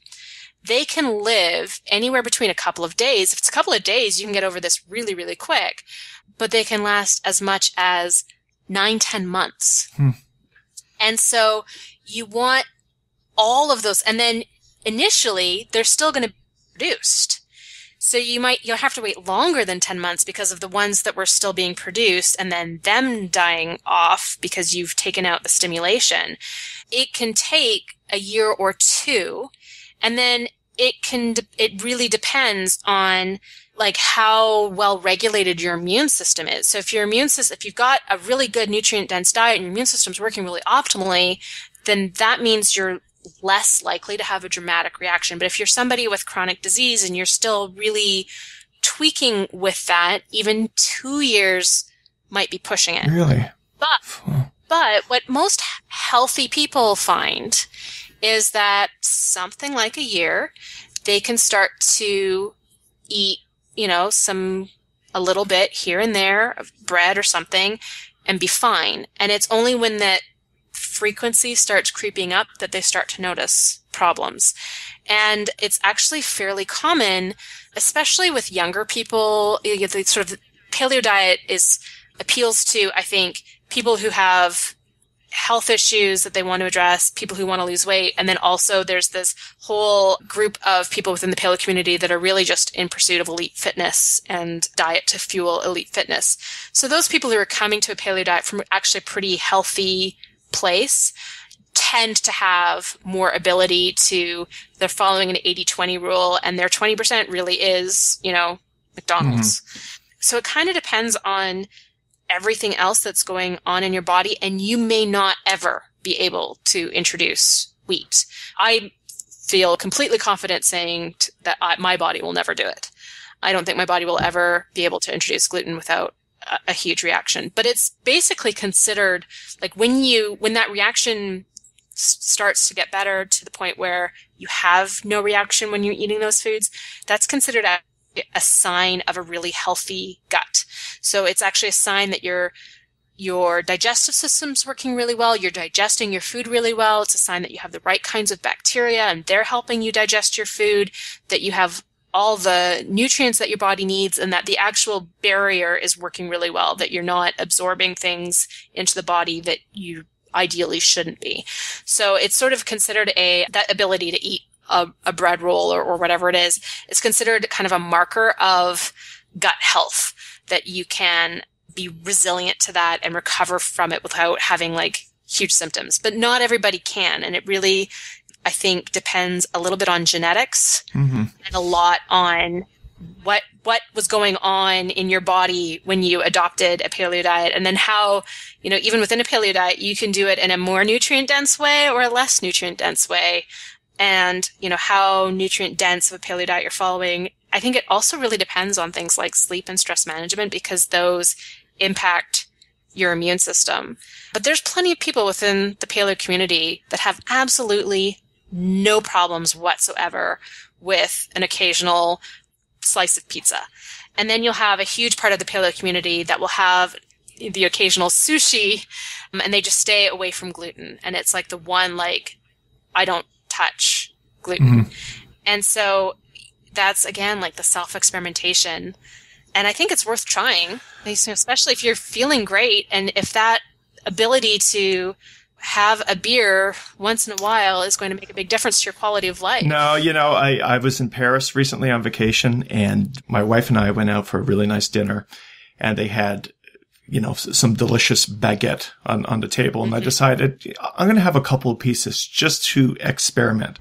Speaker 3: They can live anywhere between a couple of days. If it's a couple of days, you can get over this really, really quick, but they can last as much as 9-10 months. And so you want all of those. And then initially, they're still going to be produced. So you'll have to wait longer than 10 months because of the ones that were still being produced and then them dying off because you've taken out the stimulation. It can take a year or two, and then it really depends on like how well regulated your immune system is. So if you've got a really good nutrient dense diet and your immune system's working really optimally, then that means you're less likely to have a dramatic reaction. But if you're somebody with chronic disease and you're still really tweaking with that, even 2 years might be pushing it.
Speaker 1: Really?
Speaker 3: But what most healthy people find is that something like a year, they can start to eat, a little bit here and there of bread or something and be fine. And it's only when that frequency starts creeping up that they start to notice problems. And it's actually fairly common, especially with younger people. The sort of paleo diet appeals to, I think, people who have health issues that they want to address, people who want to lose weight, and then also there's this whole group of people within the paleo community that are really just in pursuit of elite fitness and diet to fuel elite fitness. So those people who are coming to a paleo diet from actually a pretty healthy place tend to have more ability they're following an 80-20 rule, and their 20% really is, McDonald's. So it kind of depends on everything else that's going on in your body, and you may not ever be able to introduce wheat. I feel completely confident saying that my body will never do it. I don't think my body will ever be able to introduce gluten without a huge reaction. But it's basically considered like when that reaction starts to get better to the point where you have no reaction when you're eating those foods, that's considered a sign of a really healthy gut. So it's actually a sign that your digestive system's working really well, you're digesting your food really well. It's a sign that you have the right kinds of bacteria and they're helping you digest your food, that you have all the nutrients that your body needs, and that the actual barrier is working really well, that you're not absorbing things into the body that you ideally shouldn't be. So it's sort of considered that ability to eat a bread roll or whatever it is considered kind of a marker of gut health, that you can be resilient to that and recover from it without having like huge symptoms. But not everybody can. And it really, I think, depends a little bit on genetics and a lot on what was going on in your body when you adopted a paleo diet, and then how, even within a paleo diet, you can do it in a more nutrient dense way or a less nutrient dense way. And, how nutrient dense of a paleo diet you're following. I think it also really depends on things like sleep and stress management, because those impact your immune system. But there's plenty of people within the paleo community that have absolutely no problems whatsoever with an occasional slice of pizza. And then you'll have a huge part of the paleo community that will have the occasional sushi, and they just stay away from gluten. And it's like the one, like, I don't touch gluten. And so that's, again, like the self-experimentation. And I think it's worth trying, especially if you're feeling great. And if that ability to have a beer once in a while is going to make a big difference to your quality of life.
Speaker 1: No, I was in Paris recently on vacation, and my wife and I went out for a really nice dinner, and they had, some delicious baguette on the table. And I decided I'm going to have a couple of pieces just to experiment.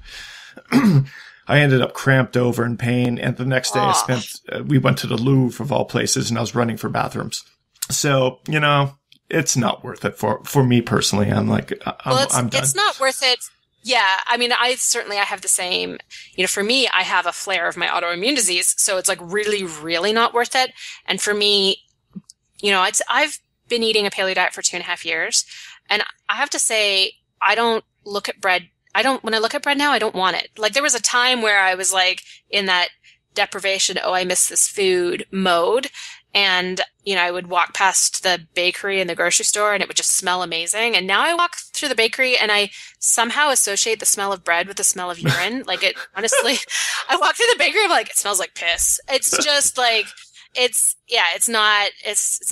Speaker 1: I ended up cramped over in pain. And the next day we went to the Louvre of all places, and I was running for bathrooms. So, it's not worth it for me personally. I'm like, I'm done.
Speaker 3: It's not worth it. Yeah. I mean, I have the same, for me, I have a flare of my autoimmune disease. So it's like really, really not worth it. And for me, I've been eating a paleo diet for 2.5 years. And I have to say, I don't look at bread. When I look at bread now, I don't want it. Like there was a time where I was like in that deprivation, I miss this food mode. And, I would walk past the bakery in the grocery store and it would just smell amazing. And now I walk through the bakery and I somehow associate the smell of bread with the smell of urine. Like it, honestly, I walk through the bakery, I'm like, it smells like piss. It's just like, it's not.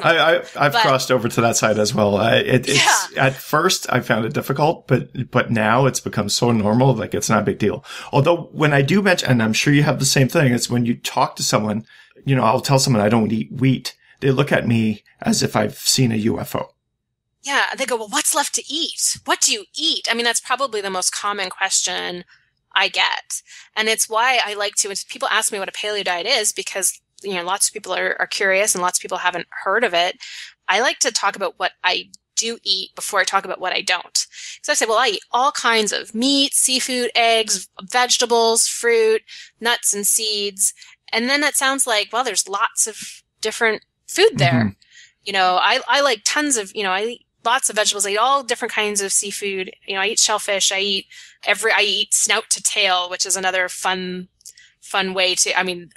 Speaker 1: I've crossed over to that side as well. It's at first I found it difficult, but now it's become so normal, like it's not a big deal. Although when I do mention, and I'm sure you have the same thing, it's when you talk to someone, I'll tell someone I don't eat wheat. They look at me as if I've seen a UFO.
Speaker 3: Yeah. They go, well, what's left to eat? What do you eat? I mean, that's probably the most common question I get. And it's why I like to, when people ask me what a paleo diet is, because lots of people are curious and lots of people haven't heard of it. I like to talk about what I do eat before I talk about what I don't. So I say, well, I eat all kinds of meat, seafood, eggs, vegetables, fruit, nuts, and seeds. And then that sounds like, well, there's lots of different food there. I like tons of, I eat lots of vegetables. I eat all different kinds of seafood. I eat shellfish. I eat snout to tail, which is another fun way to,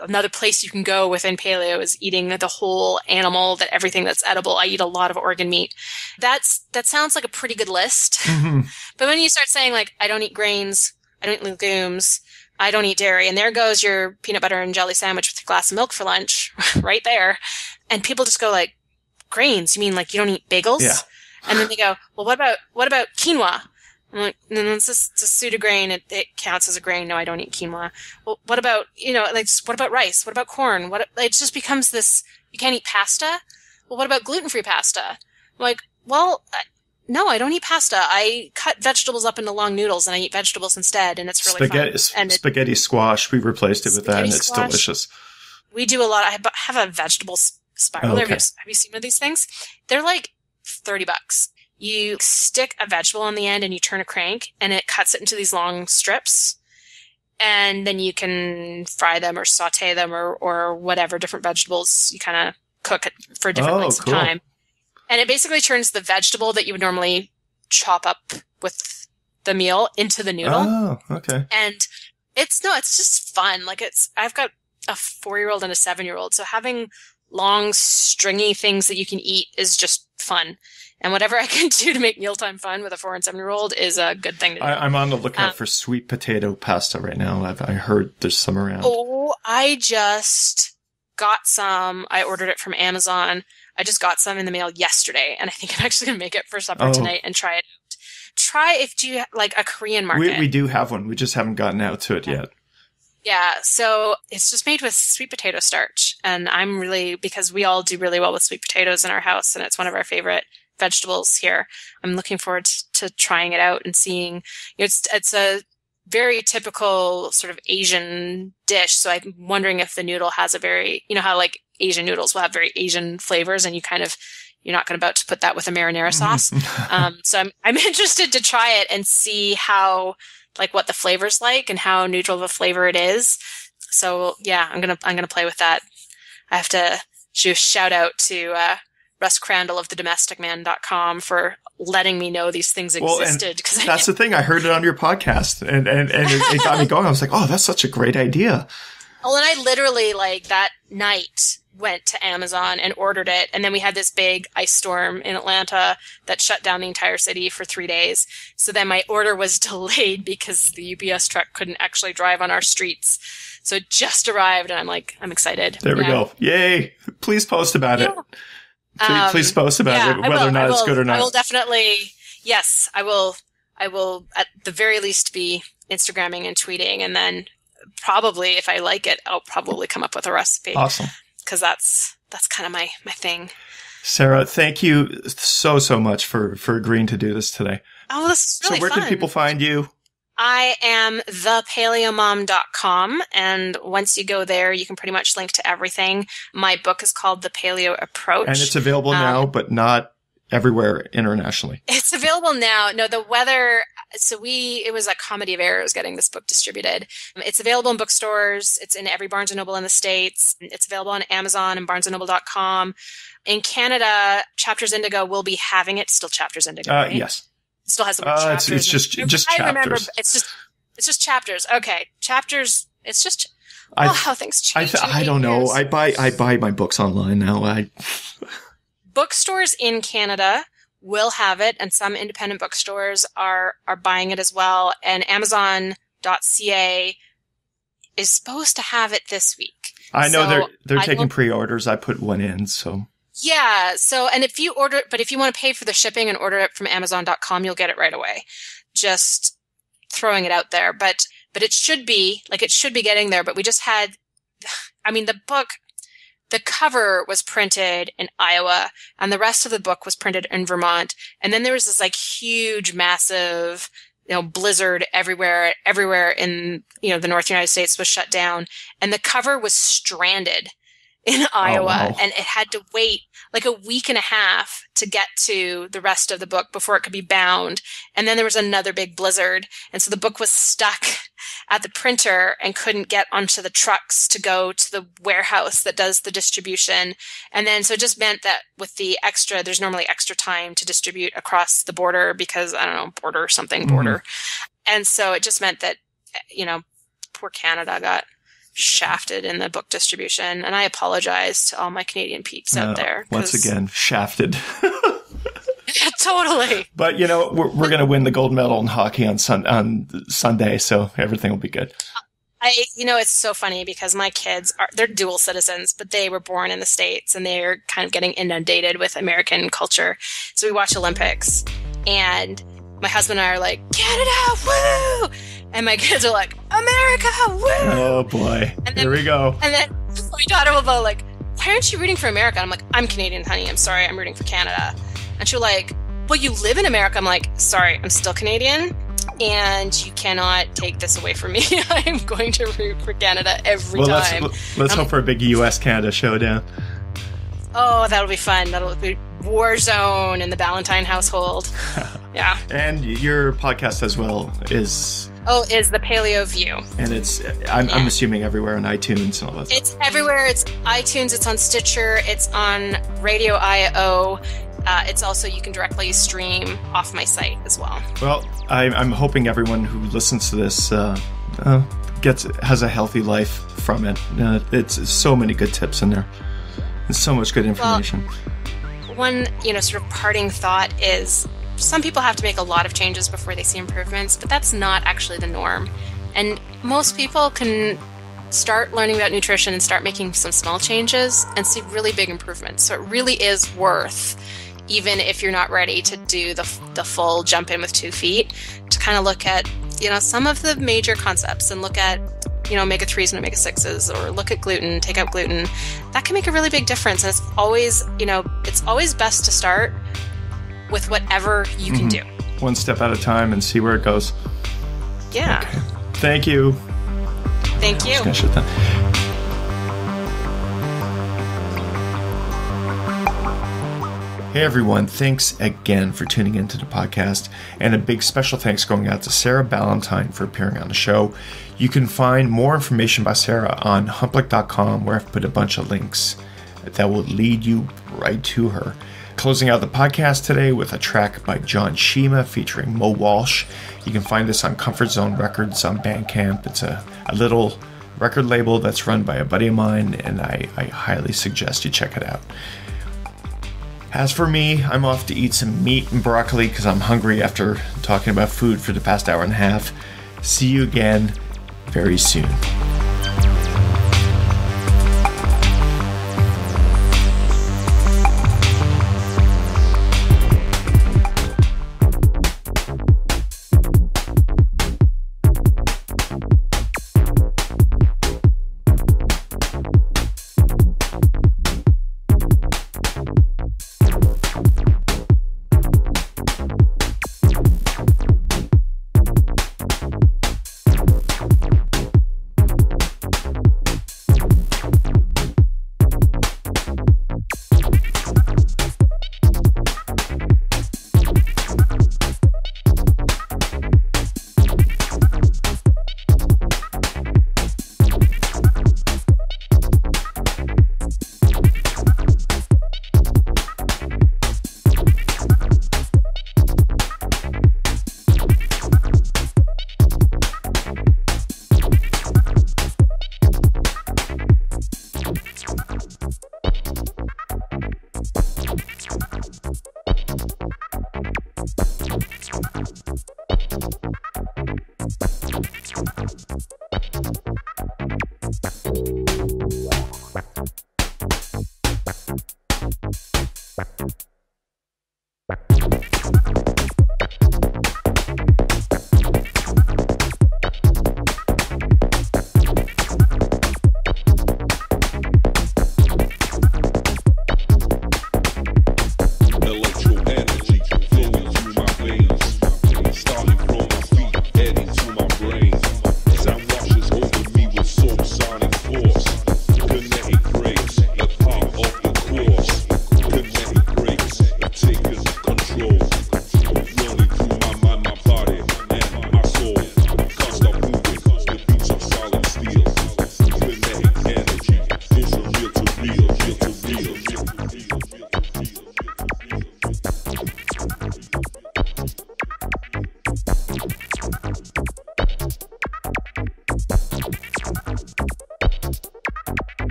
Speaker 3: another place you can go within paleo is eating the whole animal, that everything that's edible. I eat a lot of organ meat. That sounds like a pretty good list. But when you start saying like, I don't eat grains, I don't eat legumes, I don't eat dairy, and there goes your peanut butter and jelly sandwich with a glass of milk for lunch right there. And people just go like, grains? You mean like you don't eat bagels? Yeah. And then they go, well, what about quinoa? I'm like, no, it's a pseudograin. It counts as a grain. No, I don't eat quinoa. Well, what about, what about rice? What about corn? It just becomes this, you can't eat pasta? Well, what about gluten-free pasta? I'm like, well, no, I don't eat pasta. I cut vegetables up into long noodles and I eat vegetables instead, and it's really fun. And
Speaker 1: spaghetti squash, we replaced it with that, and it's delicious.
Speaker 3: We do a lot. I have a vegetable spiral. Okay. Have you seen one of these things? They're like $30. You stick a vegetable on the end and you turn a crank and it cuts it into these long strips. And then you can fry them or saute them or whatever different vegetables you kind of cook it for different lengths of time. And it basically turns the vegetable that you would normally chop up with the meal into the noodle.
Speaker 1: Oh, okay.
Speaker 3: And it's just fun. Like I've got a 4-year-old and a 7-year-old. So having long, stringy things that you can eat is just fun. And whatever I can do to make mealtime fun with a 4 and 7-year-old is a good thing to do.
Speaker 1: I'm on the lookout for sweet potato pasta right now. I heard there's some around.
Speaker 3: Oh, I just got some. I ordered it from Amazon. I just got some in the mail yesterday, and I think I'm actually going to make it for supper tonight and try it out. Do you like a Korean market?
Speaker 1: We do have one. We just haven't gotten out to it yet.
Speaker 3: Yeah, so it's just made with sweet potato starch, and because we all do really well with sweet potatoes in our house, and it's one of our favorite vegetables here. I'm looking forward to trying it out and seeing. It's a very typical sort of Asian dish, so I'm wondering if the noodle has a very, how like Asian noodles will have very Asian flavors, and you're not about to put that with a marinara sauce. So I'm interested to try it and see how, like, what the flavor's like and how neutral of a flavor it is. So yeah, I'm gonna play with that. I have to do a shout out to Russ Crandall of thedomesticman.com for letting me know these things existed.
Speaker 1: Well, that's the thing. I heard it on your podcast and it got me going. I was like, oh, that's such a great idea.
Speaker 3: Well, and I literally, like, that night, went to Amazon and ordered it. And then we had this big ice storm in Atlanta that shut down the entire city for 3 days. So then my order was delayed because the UPS truck couldn't actually drive on our streets. So it just arrived, and I'm excited.
Speaker 1: There we go. Yay. Please post about it. Please post about it, whether or not it's good or not.
Speaker 3: I will definitely, yes, I will at the very least be Instagramming and tweeting, and then probably if I like it, I'll probably come up with a recipe.
Speaker 1: Awesome.
Speaker 3: Because that's kind of my thing.
Speaker 1: Sarah, thank you so much for agreeing to do this today.
Speaker 3: Oh, this is really fun.
Speaker 1: So where can people find you?
Speaker 3: I am thepaleomom.com, and once you go there, you can pretty much link to everything. My book is called The Paleo Approach.
Speaker 1: And it's available now, but not everywhere internationally.
Speaker 3: It's available now. No, the weather... So it was a Comedy of Errors getting this book distributed. It's available in bookstores. It's in every Barnes & Noble in the States. It's available on Amazon and barnesandnoble.com. In Canada, Chapters Indigo will be having it. Still Chapters Indigo, right?
Speaker 1: Yes.
Speaker 3: It still has the word chapters.
Speaker 1: It's just chapters.
Speaker 3: I remember. It's just chapters. Okay. Chapters. It's just how things change.
Speaker 1: I don't know. I buy my books online now.
Speaker 3: Bookstores in Canada will have it, and some independent bookstores are buying it as well. And Amazon.ca is supposed to have it this week.
Speaker 1: I know they're taking pre-orders. I put one in, so.
Speaker 3: Yeah. So, and if you want to pay for the shipping and order it from Amazon.com, you'll get it right away. Just throwing it out there. But it should be getting there. But we just had, the book, the cover was printed in Iowa, and the rest of the book was printed in Vermont. And then there was this huge, massive, blizzard everywhere in, the North United States was shut down, and the cover was stranded in Iowa.
Speaker 1: Wow.
Speaker 3: And it had to wait a week and a half to get to the rest of the book before it could be bound. And then there was another big blizzard. And so the book was stuck at the printer and couldn't get onto the trucks to go to the warehouse that does the distribution. And then, so it just meant that with the there's normally extra time to distribute across the border because, border. And so it just meant that, poor Canada got shafted in the book distribution, and I apologize to all my Canadian peeps out there.
Speaker 1: Once again, shafted.
Speaker 3: Totally.
Speaker 1: But we're going to win the gold medal in hockey on Sunday, so everything will be good.
Speaker 3: It's so funny because my kids they're dual citizens, but they were born in the States and they're kind of getting inundated with American culture. So we watch Olympics, and my husband and I are like, Canada, woo! And my kids are like, America, woo!
Speaker 1: Oh, boy. Here we go.
Speaker 3: And then my daughter will go like, why aren't you rooting for America? And I'm like, I'm Canadian, honey. I'm sorry. I'm rooting for Canada. And she'll like, well, you live in America. I'm like, sorry, I'm still Canadian. And you cannot take this away from me. I'm going to root for Canada every time.
Speaker 1: Let's hope for a big U.S.-Canada showdown.
Speaker 3: Oh, that'll be fun. That'll be war zone in the Ballantyne household. Yeah.
Speaker 1: And your podcast as well is
Speaker 3: the Paleo View.
Speaker 1: And it's, I'm assuming everywhere on iTunes and all that.
Speaker 3: It's everywhere. It's iTunes. It's on Stitcher. It's on Radio IO. It's also, you can directly stream off my site as well. Well,
Speaker 1: I'm hoping everyone who listens to this has a healthy life from it. It's so many good tips in there. There's so much good information.
Speaker 3: Well, one, sort of parting thought is some people have to make a lot of changes before they see improvements, but that's not actually the norm. And most people can start learning about nutrition and start making some small changes and see really big improvements. So it really is worth, even if you're not ready to do the full jump in with 2 feet, to kind of look at, some of the major concepts and look at, omega-3s and omega-6s, or look at gluten, take out gluten. That can make a really big difference. And it's always best to start with whatever you can do.
Speaker 1: One step at a time and see where it goes.
Speaker 3: Yeah.
Speaker 1: Okay. Thank you.
Speaker 3: Thank you.
Speaker 1: Hey everyone, thanks again for tuning into the podcast, and a big special thanks going out to Sarah Ballantyne for appearing on the show. You can find more information by Sarah on humplik.com, where I've put a bunch of links that will lead you right to her. Closing out the podcast today with a track by John Shima featuring Mo Walsh. You can find this on Comfort Zone Records on Bandcamp. It's a little record label that's run by a buddy of mine, and I highly suggest you check it out. As for me, I'm off to eat some meat and broccoli because I'm hungry after talking about food for the past hour and a half. See you again very soon.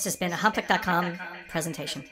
Speaker 4: This has been a Humplik.com presentation.